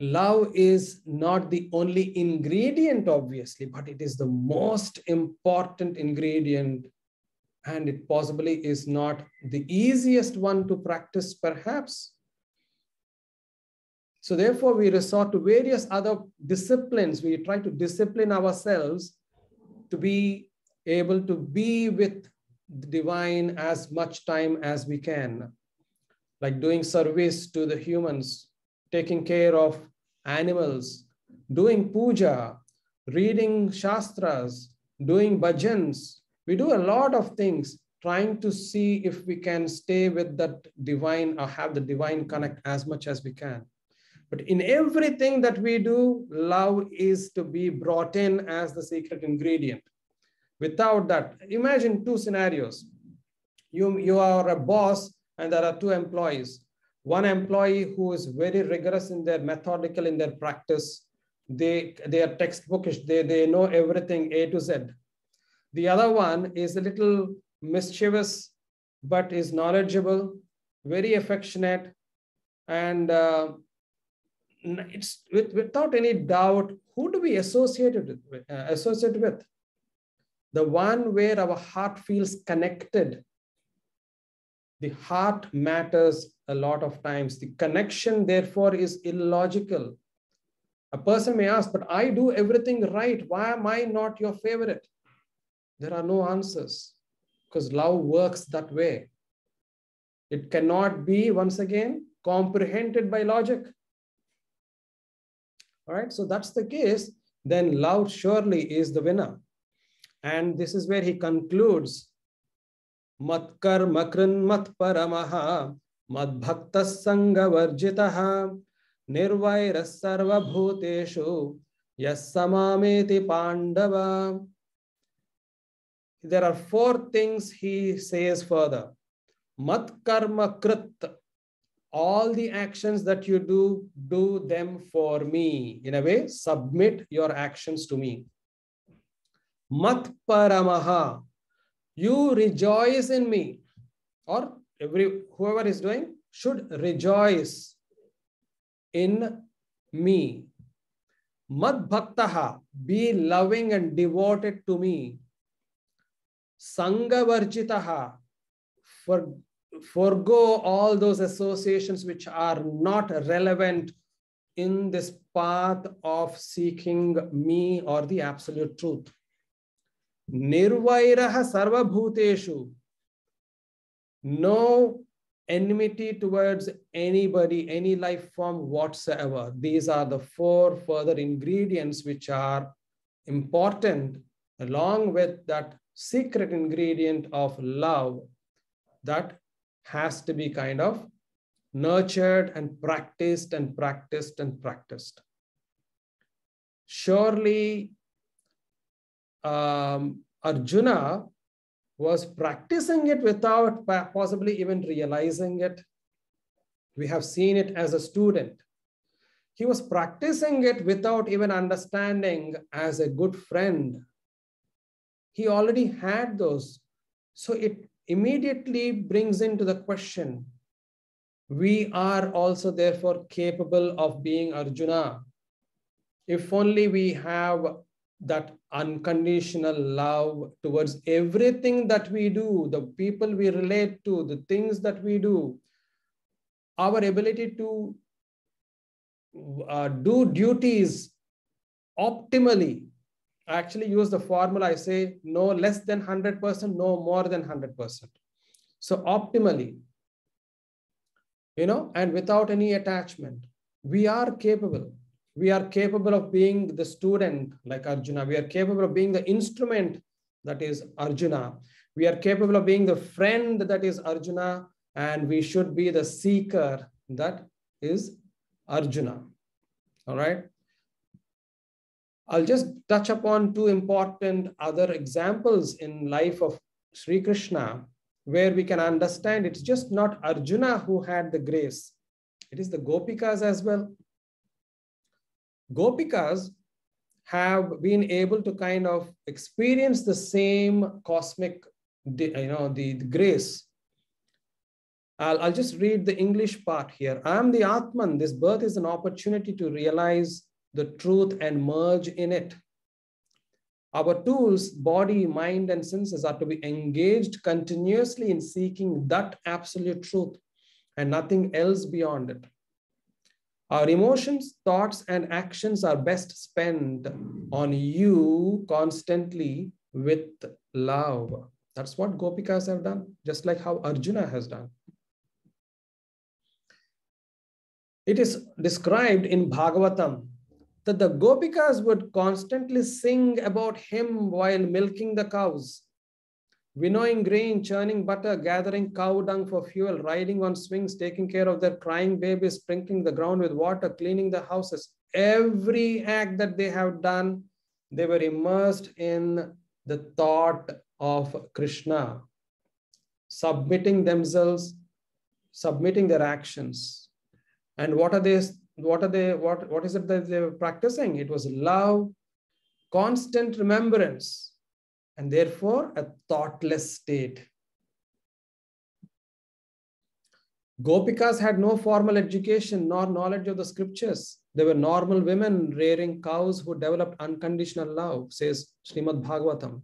Love is not the only ingredient, obviously, but it is the most important ingredient, and it possibly is not the easiest one to practice, perhaps. So therefore, we resort to various other disciplines. We try to discipline ourselves to be able to be with the divine as much time as we can, like doing service to the humans, taking care of animals, doing puja, reading shastras, doing bhajans. We do a lot of things trying to see if we can stay with that divine or have the divine connect as much as we can. But in everything that we do, love is to be brought in as the secret ingredient. Without that, imagine two scenarios. You are a boss and there are two employees. One employee who is very rigorous in their methodical, in their practice. They are textbookish. They know everything A to Z. The other one is a little mischievous, but is knowledgeable, very affectionate, and it's without any doubt, who do we associate with? The one where our heart feels connected. The heart matters a lot of times. The connection, therefore, is illogical. A person may ask, but I do everything right. Why am I not your favorite? There are no answers, because love works that way. It cannot be, once again, comprehended by logic. All right, so that's the case. Then love surely is the winner. And this is where he concludes Matkarma krin matparamaha madbhaktas sangavarjitaha nirvairas sarva bhuteshu yas samameti pandava. There are four things he says further. Matkarma krit, all the actions that you do, do them for me. In a way, submit your actions to me. Matparamaha, you rejoice in me, or whoever is doing should rejoice in me. Madbhaktaha, be loving and devoted to me. Sangavarjitaha, forgo all those associations which are not relevant in this path of seeking me or the absolute truth. Nirvairaha sarva bhuteshu, no enmity towards anybody, any life form whatsoever. These are the four further ingredients which are important, along with that secret ingredient of love that has to be kind of nurtured and practiced and practiced and practiced. Surely Arjuna was practicing it without possibly even realizing it. We have seen it as a student. He was practicing it without even understanding as a good friend. He already had those. So it immediately brings into the question, we are also therefore capable of being Arjuna. If only we have that unconditional love towards everything that we do, the people we relate to, the things that we do, our ability to do duties optimally. I actually use the formula, I say no less than 100%, no more than 100%. So optimally, and without any attachment, we are capable. We are capable of being the student like Arjuna. We are capable of being the instrument that is Arjuna. We are capable of being the friend that is Arjuna, and we should be the seeker that is Arjuna. All right. I'll just touch upon two important other examples in life of Sri Krishna, where we can understand it's just not Arjuna who had the grace. It is the Gopikas as well. Gopikas have been able to kind of experience the same cosmic, the grace. I'll just read the English part here. I am the Atman. This birth is an opportunity to realize the truth and merge in it. Our tools, body, mind, and senses are to be engaged continuously in seeking that absolute truth and nothing else beyond it. Our emotions, thoughts, and actions are best spent on you constantly with love. That's what Gopikas have done, just like how Arjuna has done. It is described in Bhagavatam that the Gopikas would constantly sing about him while milking the cows, winnowing grain, churning butter, gathering cow dung for fuel, riding on swings, taking care of their crying babies, sprinkling the ground with water, cleaning the houses. Every act that they have done, they were immersed in the thought of Krishna, submitting themselves, submitting their actions. And what is it that they were practicing? It was love, constant remembrance, and therefore a thoughtless state. Gopikas had no formal education nor knowledge of the scriptures. They were normal women rearing cows who developed unconditional love, says Srimad Bhagavatam.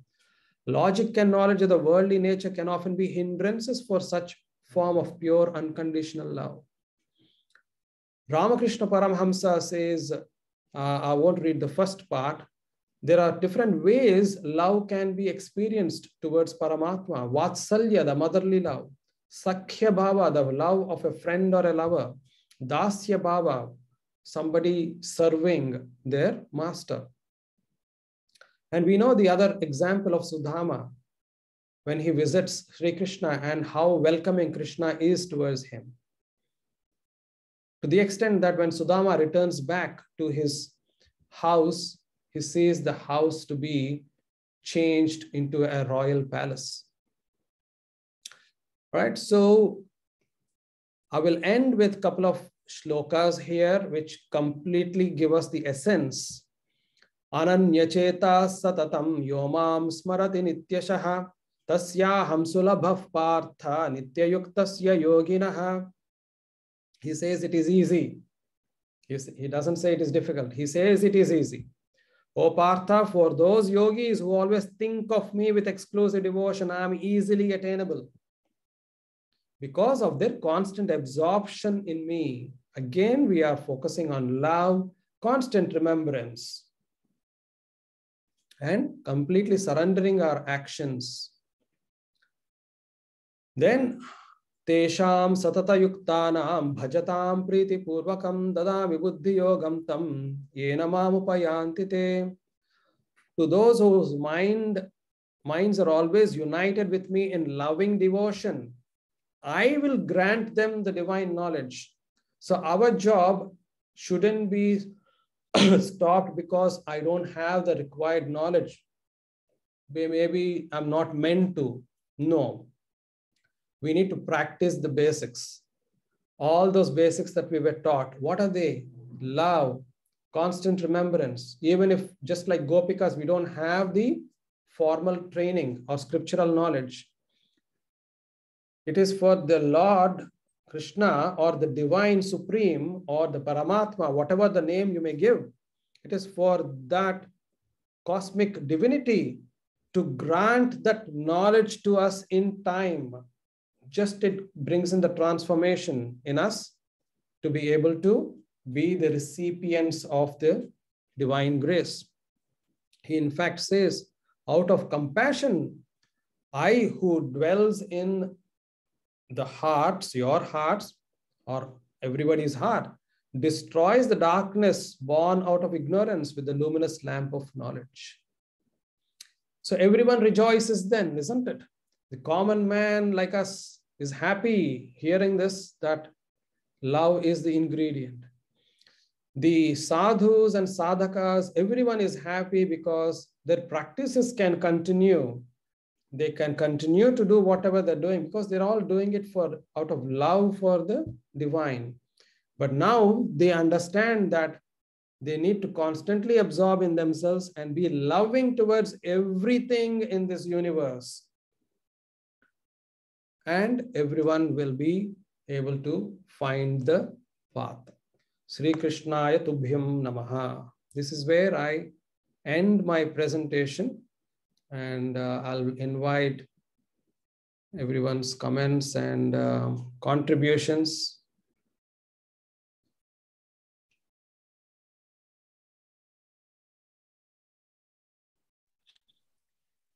Logic and knowledge of the worldly nature can often be hindrances for such form of pure unconditional love. Ramakrishna Paramhamsa says, I won't read the first part. There are different ways love can be experienced towards Paramatma. Vatsalya, the motherly love. Sakhya Bhava, the love of a friend or a lover. Dasya Bhava, somebody serving their master. And we know the other example of Sudhama. when he visits Sri Krishna and how welcoming Krishna is towards him. To the extent that when Sudama returns back to his house, he sees the house to be changed into a royal palace. Right, so I will end with a couple of shlokas here, which completely give us the essence. Ananyacheta satatam yomam smarati nityashaha tasyaham sulabhav partha nityayuktasya yoginaha. He says it is easy. He doesn't say it is difficult. He says it is easy. O Partha, for those yogis who always think of me with exclusive devotion, I am easily attainable. Because of their constant absorption in me, again, we are focusing on love, constant remembrance, and completely surrendering our actions. Then, Tesham satata yuktanam bhajatam priti purvakam dadami buddhi yogam tam yena mamupayanti te. To those whose minds are always united with me in loving devotion, I will grant them the divine knowledge. So our job shouldn't be stopped because I don't have the required knowledge. Maybe I'm not meant to. No. We need to practice the basics. All those basics that we were taught. What are they? Love, constant remembrance. Even if, just like Gopikas, we don't have the formal training or scriptural knowledge. It is for the Lord Krishna or the Divine Supreme or the Paramatma, whatever the name you may give. It is for that cosmic divinity to grant that knowledge to us in time. Just it brings in the transformation in us to be able to be the recipients of the divine grace. He in fact says, out of compassion, I who dwells in the hearts, your hearts, or everybody's heart, destroys the darkness born out of ignorance with the luminous lamp of knowledge. So everyone rejoices then, isn't it? The common man like us is happy hearing this, that love is the ingredient. The sadhus and sadhakas, everyone is happy because their practices can continue. They can continue to do whatever they're doing because they're all doing it out of love for the divine. But now they understand that they need to constantly absorb in themselves and be loving towards everything in this universe. And everyone will be able to find the path. Sri Krishnaya Tubhyam Namaha. This is where I end my presentation. And I'll invite everyone's comments and contributions.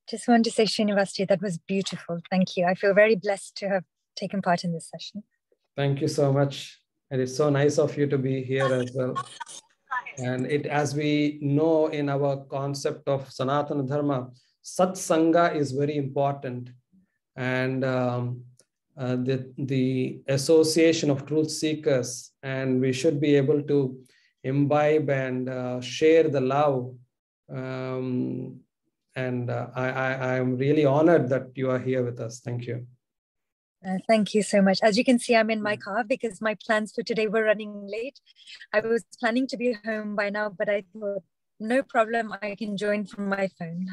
Just want to say, Srinivasji, that was beautiful. Thank you. I feel very blessed to have taken part in this session. Thank you so much. And it's so nice of you to be here as well. And as we know in our concept of Sanatana Dharma, Satsanga is very important. And the association of truth seekers, and we should be able to imbibe and share the love. I am really honored that you are here with us. Thank you. Thank you so much. As you can see, I'm in my car because my plans for today were running late. I was planning to be home by now, but I thought, no problem, I can join from my phone.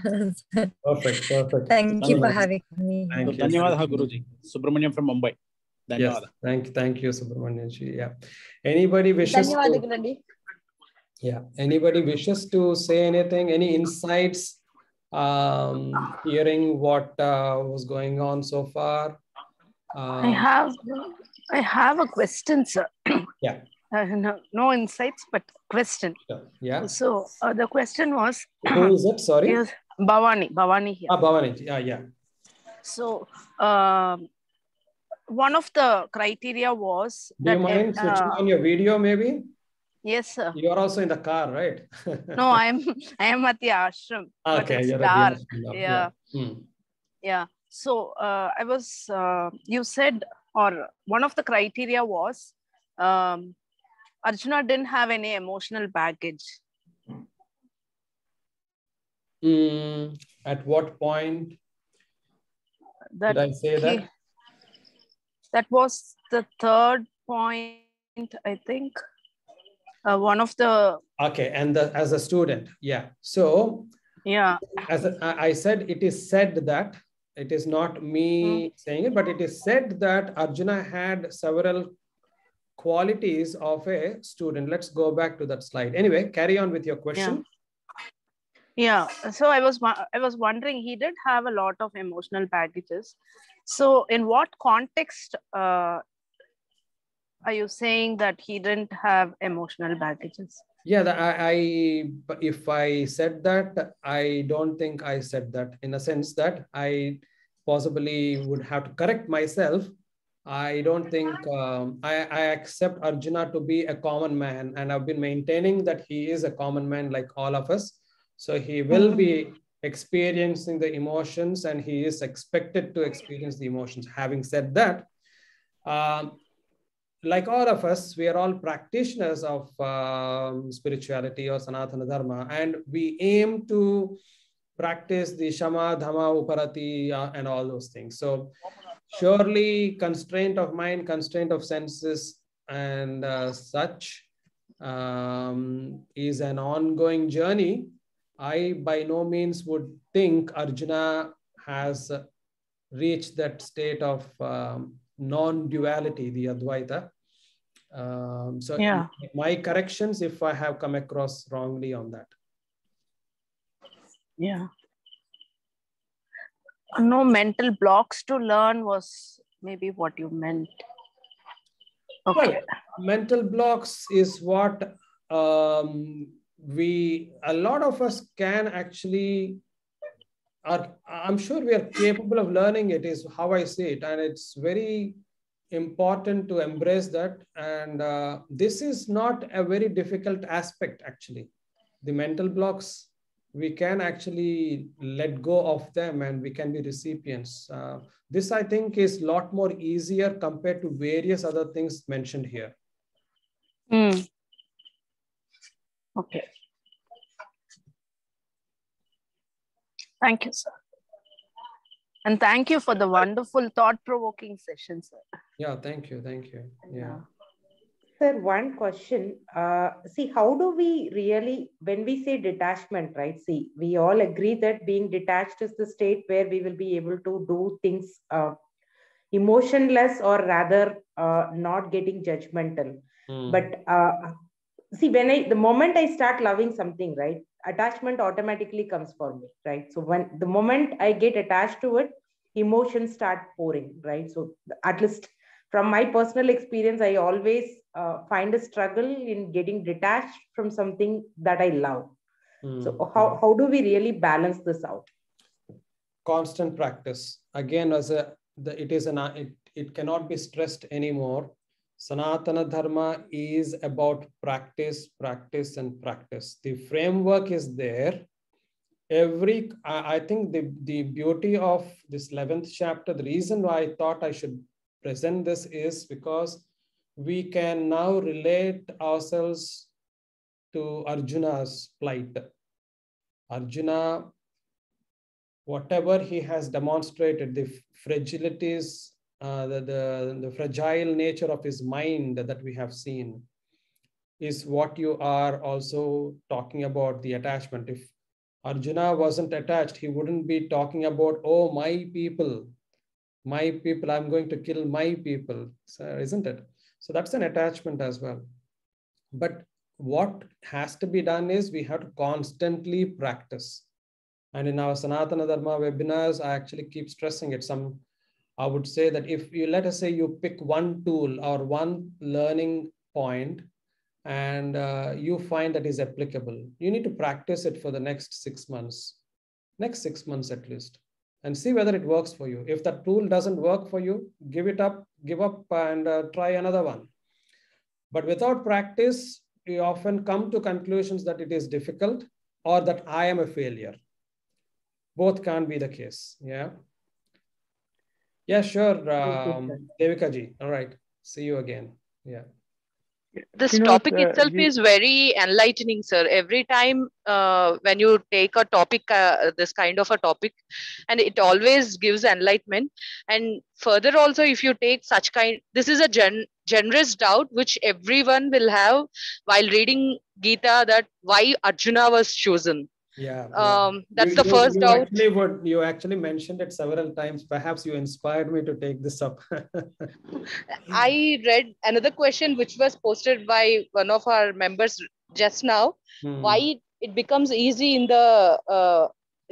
Perfect, perfect. Thank you for having me. Thank you. Dhanyawad, Guruji. Subramaniam from Mumbai. Yes, thank you, Subramaniam ji. Yeah. Anybody wishes to, anybody wishes to say anything, any insights, hearing what was going on so far? I have a question, sir. Yeah. No insights, but question. Yeah. So the question was. Who is it? Sorry. Yes, Bhavani here. Bhavani. Yeah. So one of the criteria was. Do you mind switching on your video, maybe? Yes, sir. You are also in the car, right? No, I am at the ashram. Okay, it's you're dark. at the ashram. Yeah. Yeah. So you said, or one of the criteria was Arjuna didn't have any emotional baggage. At what point That, did I say that? That was the third point, I think. One of the... Okay, and as a student, yeah. So yeah, I said, it is said that, it is not me saying it, but it is said that Arjuna had several qualities of a student. Let's go back to that slide. Anyway, carry on with your question. Yeah. So I was wondering, he did have a lot of emotional baggages. So in what context are you saying that he didn't have emotional baggages? Yeah, if I said that, I don't think I said that, in a sense that I possibly would have to correct myself. I don't think I accept Arjuna to be a common man, and I've been maintaining that he is a common man like all of us. So he will be experiencing the emotions, and he is expected to experience the emotions. Having said that, like all of us, we are all practitioners of spirituality or Sanatana Dharma, and we aim to practice the Shama, Dhamma, Uparati, and all those things. So surely constraint of mind, constraint of senses, and such is an ongoing journey. I by no means would think Arjuna has reached that state of non-duality, the Advaita. My corrections if I have come across wrongly on that. Yeah. No mental blocks to learn was maybe what you meant. Okay. Well, mental blocks is what a lot of us can actually, I'm sure we are capable of learning it, is how I see it. And it's very important to embrace that. And this is not a very difficult aspect, actually. The mental blocks, we can actually let go of them and we can be recipients. This, I think, is a lot more easier compared to various other things mentioned here. Okay. Thank you, sir. And thank you for the wonderful thought-provoking session, sir. Yeah, thank you. Thank you. Yeah. Sir, one question. See, how do we really, when we say detachment, right? See, we all agree that being detached is the state where we will be able to do things emotionless, or rather not getting judgmental. But see, the moment I start loving something, right, attachment automatically comes for me, right? So when the moment I get attached to it, emotions start pouring, right? So at least from my personal experience, I always find a struggle in getting detached from something that I love. So how do we really balance this out? Constant practice. Again, it cannot be stressed anymore. Sanatana Dharma is about practice, practice, and practice. The framework is there. I think the beauty of this 11th chapter, the reason why I thought I should present this is because we can now relate ourselves to Arjuna's plight. Arjuna, whatever he has demonstrated, the fragilities, the fragile nature of his mind that we have seen, is what you are also talking about, the attachment. If Arjuna wasn't attached, he wouldn't be talking about, oh, my people, I'm going to kill my people, so, isn't it? So that's an attachment as well. But what has to be done is we have to constantly practice. And in our Sanatana Dharma webinars, I actually keep stressing it. I would say that if you, let us say you pick one tool or one learning point and you find that is applicable, you need to practice it for the next 6 months, at least, and see whether it works for you. If that tool doesn't work for you, give up and try another one. But without practice, we often come to conclusions that it is difficult or that I am a failure. Both can't be the case. Yeah. Yeah, sure. Thank you, Devika ji. All right. See you again. Yeah. This Srinivas, topic itself is very enlightening, sir. Every time when you take a topic, this kind of a topic, and it always gives enlightenment. And further also, if you take such kind, this is a generous doubt which everyone will have while reading Gita, that why Arjuna was chosen. Yeah. That's the first doubt. You actually mentioned it several times. Perhaps you inspired me to take this up. I read another question which was posted by one of our members just now. Why it becomes easy in the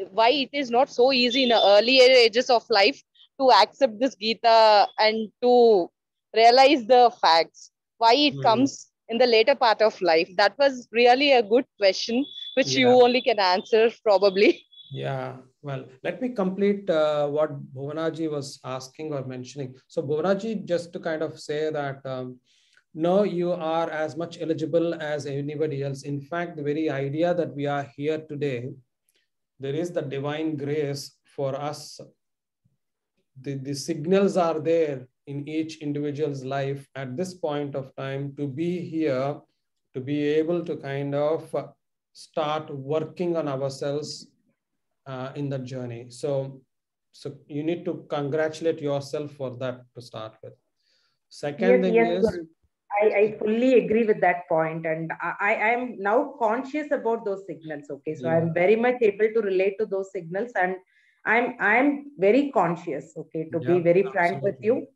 why it is not so easy in the earlier ages of life to accept this Gita and to realize the facts. Why it comes in the later part of life? That was really a good question, which you only can answer probably. Yeah, well, let me complete what Bhuvanaji was asking or mentioning. So Bhuvanaji, just to kind of say that, no, you are as much eligible as anybody else. In fact, the very idea that we are here today, there is the divine grace for us. The signals are there in each individual's life at this point of time to be here, to be able to kind of start working on ourselves in that journey. So you need to congratulate yourself for that to start with. Second thing is, I fully agree with that point, and I am now conscious about those signals. Okay, so I'm very much able to relate to those signals, and I'm very conscious. Okay, to be very frank with you.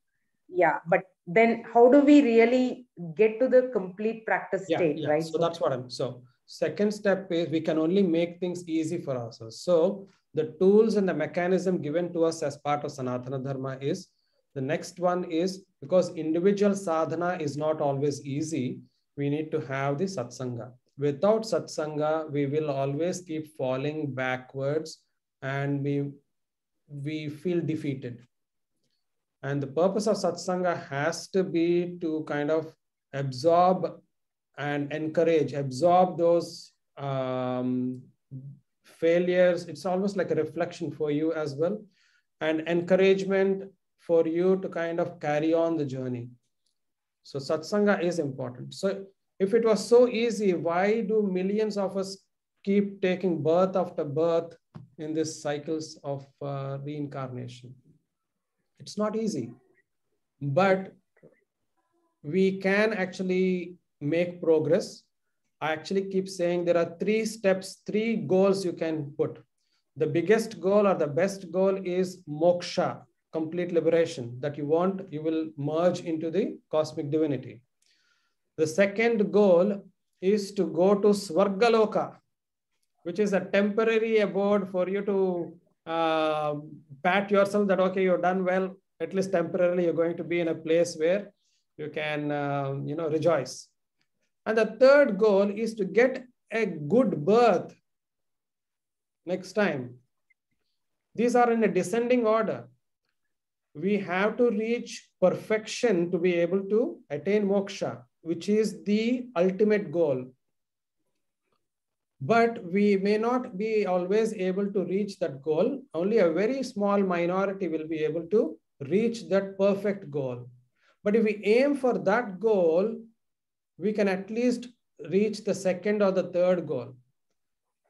Yeah, but then how do we really get to the complete practice state, right? So that's what I'm. So second step is we can only make things easy for ourselves. So the tools and the mechanism given to us as part of Sanatana Dharma is, the next one is, because individual sadhana is not always easy, we need to have the satsanga. Without satsanga, we will always keep falling backwards and we feel defeated. And the purpose of satsanga has to be to kind of absorb and encourage, absorb those failures. It's almost like a reflection for you as well, and encouragement for you to kind of carry on the journey. So satsanga is important. So if it was so easy, why do millions of us keep taking birth after birth in these cycles of reincarnation? It's not easy, but we can actually make progress. I actually keep saying there are 3 steps, 3 goals you can put. The biggest goal or the best goal is moksha, complete liberation, that you want, you will merge into the cosmic divinity. The second goal is to go to Svargaloka, which is a temporary abode for you to pat yourself that, okay, you've done well, at least temporarily you're going to be in a place where you can, rejoice. And the third goal is to get a good birth next time. These are in a descending order. We have to reach perfection to be able to attain moksha, which is the ultimate goal. But we may not be always able to reach that goal. Only a very small minority will be able to reach that perfect goal. But if we aim for that goal, we can at least reach the second or the third goal.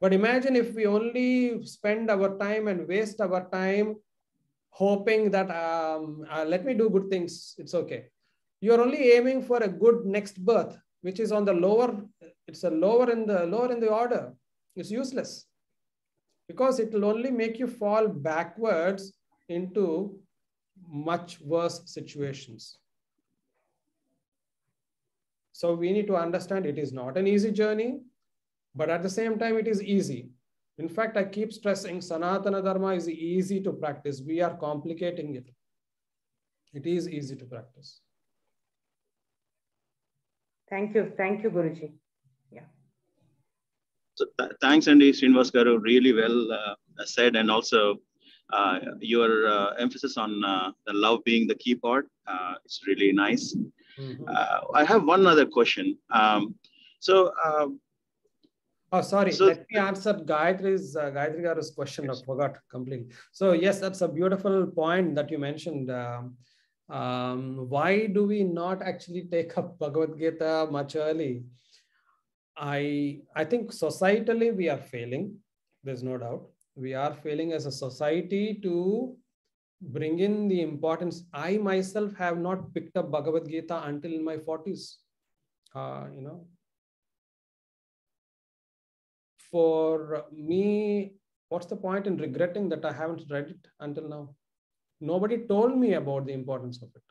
But imagine if we only spend our time and waste our time hoping that, let me do good things, it's okay. You're only aiming for a good next birth, which is on the lower, it's a lower in the order. It's useless because it will only make you fall backwards into much worse situations. So we need to understand it is not an easy journey, but at the same time, it is easy. In fact, I keep stressing Sanatana Dharma is easy to practice. We are complicating it. It is easy to practice. Thank you, Guruji. Yeah. So thanks, Andy. Srinivas Garu, really well said, and also your emphasis on the love being the key part. It's really nice. I have one other question. Oh, sorry. So, Let me answer Gayatri Garu's question. I forgot completely. So yes, that's a beautiful point that you mentioned. Why do we not actually take up Bhagavad Gita much early? I think societally we are failing. There's no doubt. We are failing as a society to bring in the importance. I myself have not picked up Bhagavad Gita until in my 40s. For me, what's the point in regretting that I haven't read it until now? Nobody told me about the importance of it.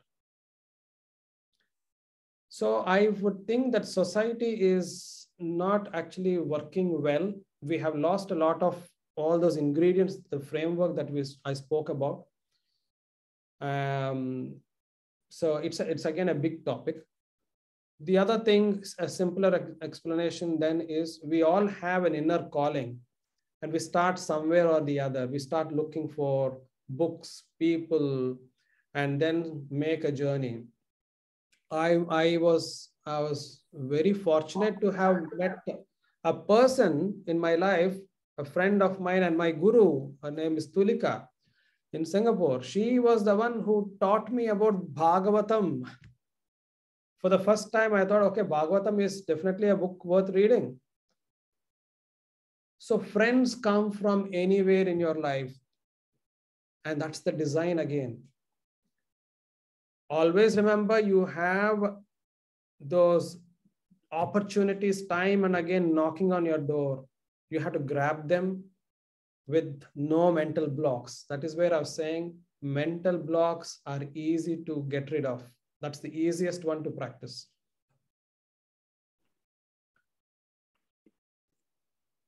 So I would think that society is not actually working well. We have lost a lot of all those ingredients, the framework that I spoke about. So it's again a big topic. The other thing, a simpler explanation then is we all have an inner calling and we start somewhere or the other. We start looking for books, people, and then make a journey. I was very fortunate to have met a person in my life, a friend of mine and my guru. Her name is Tulika in Singapore. She was the one who taught me about Bhagavatam. For the first time, I thought, okay, Bhagavatam is definitely a book worth reading. So friends come from anywhere in your life. And that's the design again. Always remember, you have those opportunities time and again knocking on your door. You have to grab them with no mental blocks. That is where I was saying mental blocks are easy to get rid of. That's the easiest one to practice.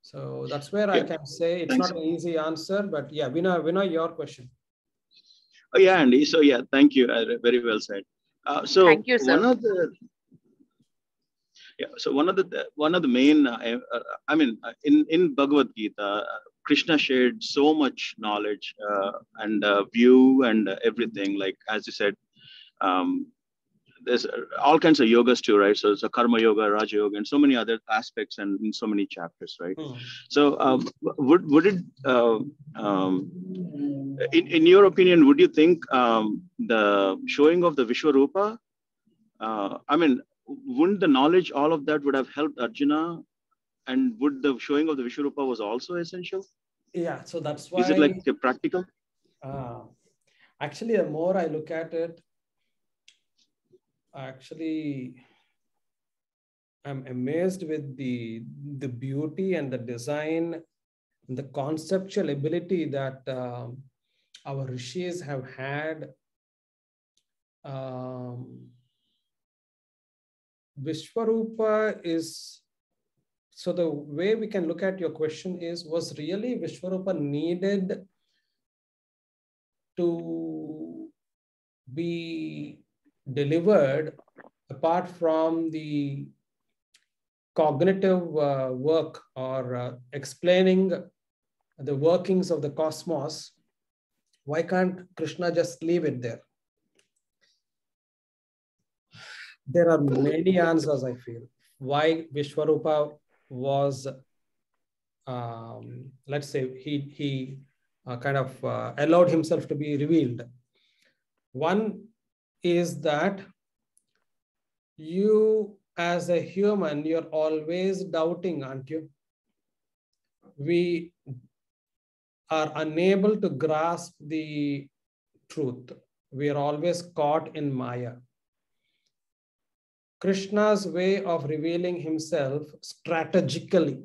So that's where I can say it's not an easy answer, but yeah, we know your question. Oh yeah, Andy. So yeah, thank you. Very well said. So thank you, sir. One of the main, in Bhagavad Gita, Krishna shared so much knowledge and view and everything. Like as you said, there's all kinds of yogas too, right? So it's a karma yoga, raja yoga, and so many other aspects, and in so many chapters, right? So would it, in your opinion, would you think the showing of the Vishwaroopa, wouldn't the knowledge, all of that would have helped Arjuna, and would the showing of the Vishwaroopa was also essential? Yeah, so that's why. Is it like practical? Actually, the more I look at it, actually, I'm amazed with the beauty and the design and the conceptual ability that our rishis have had. Vishwaroopa is, so the way we can look at your question is, was really Vishwaroopa needed to be delivered apart from the cognitive work or explaining the workings of the cosmos? Why can't Krishna just leave it there? There are many answers, I feel, why Vishwaroopa was, let's say, he kind of allowed himself to be revealed. One is that you as a human, you're always doubting, aren't you? We are unable to grasp the truth. We are always caught in Maya. Krishna's way of revealing himself strategically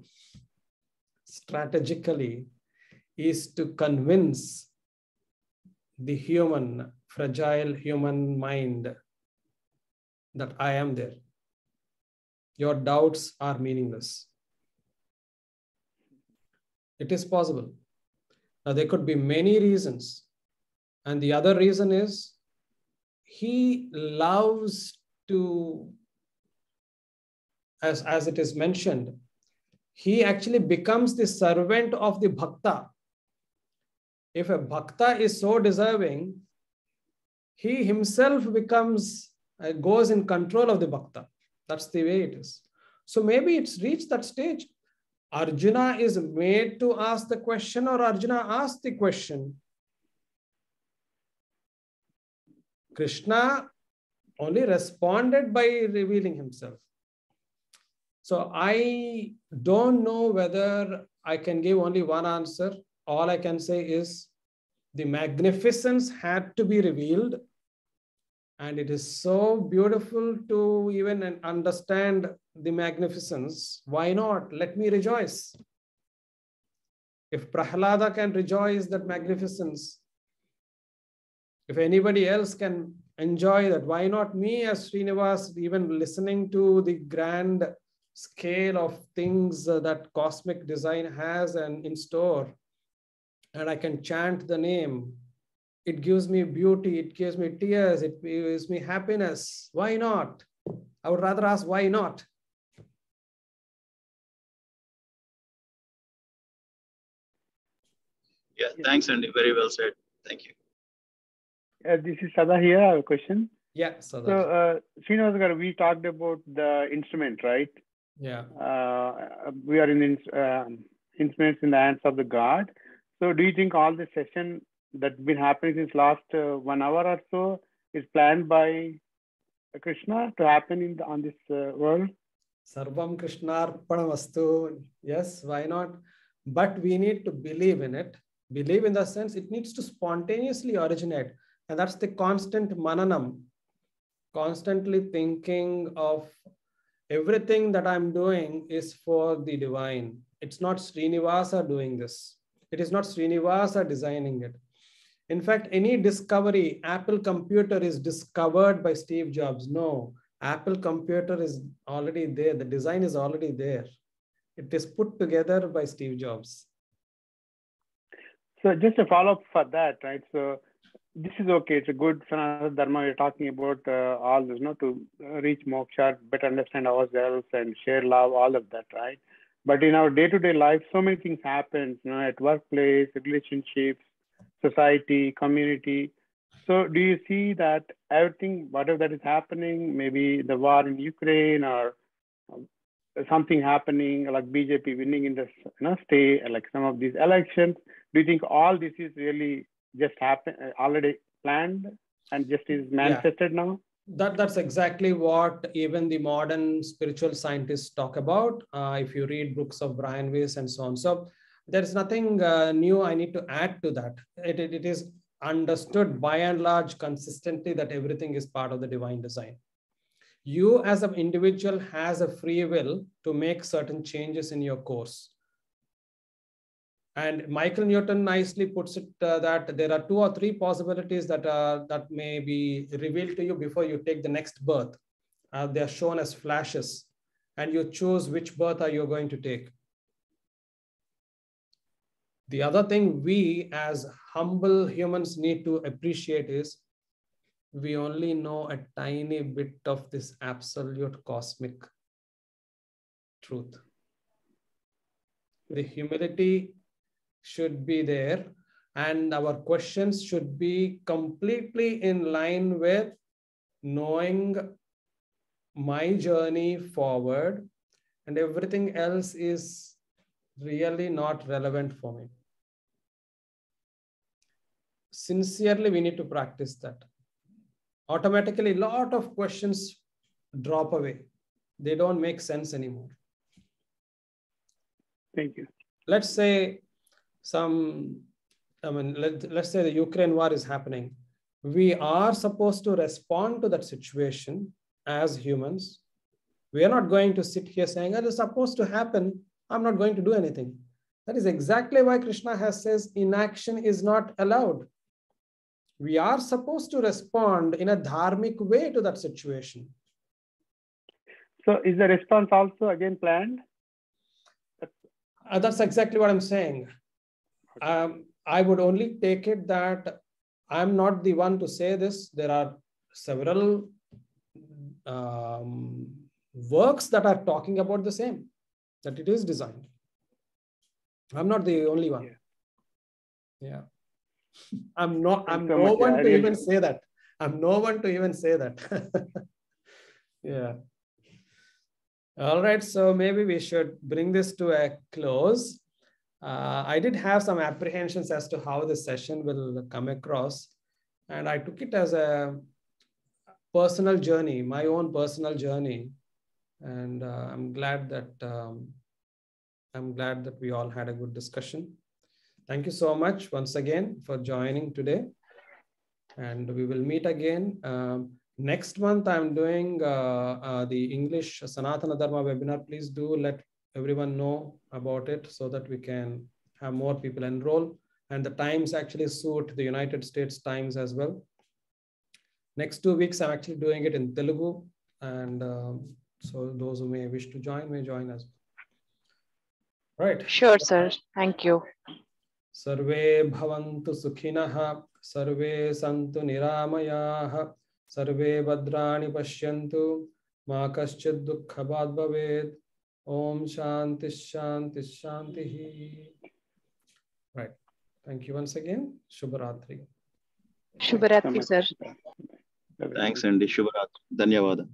is to convince the human, fragile human mind that I am there. Your doubts are meaningless. It is possible. Now, there could be many reasons. And the other reason is he loves to, as it is mentioned, he actually becomes the servant of the bhakta. If a bhakta is so deserving, he himself goes in control of the bhakta. That's the way it is. So maybe it's reached that stage. Arjuna is made to ask the question, or Arjuna asked the question? Krishna only responded by revealing himself. So I don't know whether I can give only one answer. All I can say is the magnificence had to be revealed. And it is so beautiful to even understand the magnificence. Why not? Let me rejoice. If Prahlada can rejoice that magnificence, if anybody else can enjoy that, why not me as Srinivas, even listening to the grand scale of things that cosmic design has and in store, and I can chant the name. It gives me beauty, it gives me tears, it gives me happiness. Why not? I would rather ask, why not? Yeah, thanks, Andy. Very well said. Thank you. This is Sada here. I have a question. Yeah, Sada. So, Srinivas, we talked about the instrument, right? Yeah. We are in instruments in the hands of the God. So, do you think all the session that's been happening since last 1 hour or so is planned by Krishna to happen on this world? Sarvam Krishnarpanamastu. Yes, why not? But we need to believe in it. Believe in the sense it needs to spontaneously originate. And that's the constant mananam. Constantly thinking of everything that I'm doing is for the divine. It's not Srinivasa doing this. It is not Srinivasa designing it. In fact, any discovery, Apple computer is discovered by Steve Jobs. No, Apple computer is already there. The design is already there. It is put together by Steve Jobs. So just a follow-up for that, right? So this is okay. It's a good Sanatana Dharma. You're talking about all this, to reach moksha, better understand ourselves and share love, all of that, right? But in our day-to-day life, so many things happen, at workplace, relationships, society, community. So do you see that everything, whatever that is happening, maybe the war in Ukraine or something happening like BJP winning in the state, like some of these elections, do you think all this is really just already planned and just is manifested now? That's exactly what even the modern spiritual scientists talk about. If you read books of Brian Weiss and so on. So there's nothing new I need to add to that. It is understood by and large consistently that everything is part of the divine design. You as an individual has a free will to make certain changes in your course. And Michael Newton nicely puts it that there are 2 or 3 possibilities that may be revealed to you before you take the next birth. They are shown as flashes, and you choose which birth are you going to take. The other thing we as humble humans need to appreciate is we only know a tiny bit of this absolute cosmic truth. The humility should be there, and our questions should be completely in line with knowing my journey forward, and everything else is really not relevant for me. Sincerely, we need to practice that. Automatically, a lot of questions drop away. They don't make sense anymore. Thank you. Let's say let's say the Ukraine war is happening. We are supposed to respond to that situation as humans. We are not going to sit here saying, it is supposed to happen, I'm not going to do anything. That is exactly why Krishna has says inaction is not allowed. We are supposed to respond in a dharmic way to that situation. So is the response also again planned? That's exactly what I'm saying. I would only take it that I'm not the one to say this. There are several works that are talking about the same, that it is designed. I'm not the only one. Yeah. I'm no one to even say that. I'm no one to even say that. Yeah. All right, so maybe we should bring this to a close. I did have some apprehensions as to how this session will come across, and I took it as a personal journey, my own personal journey, and I'm glad that we all had a good discussion. Thank you so much once again for joining today, and we will meet again. Next month, I'm doing the English Sanatana Dharma webinar. Please do let everyone know about it so that we can have more people enroll. And the times actually suit the United States times as well. Next 2 weeks, I'm actually doing it in Telugu. And so those who may wish to join may join us. Right. Sure, sir. Thank you. Sarve bhavantu sukhinah, sarve santu niramayah. Sarve bhadrani pashyantu, ma kaschid dukkhabad bhaved. Om shanti shanti shanti. Right. Thank you once again. Shubharatri. Shubharatri, sir. Thanks, Andy. Shubharatri. Dhanyavada.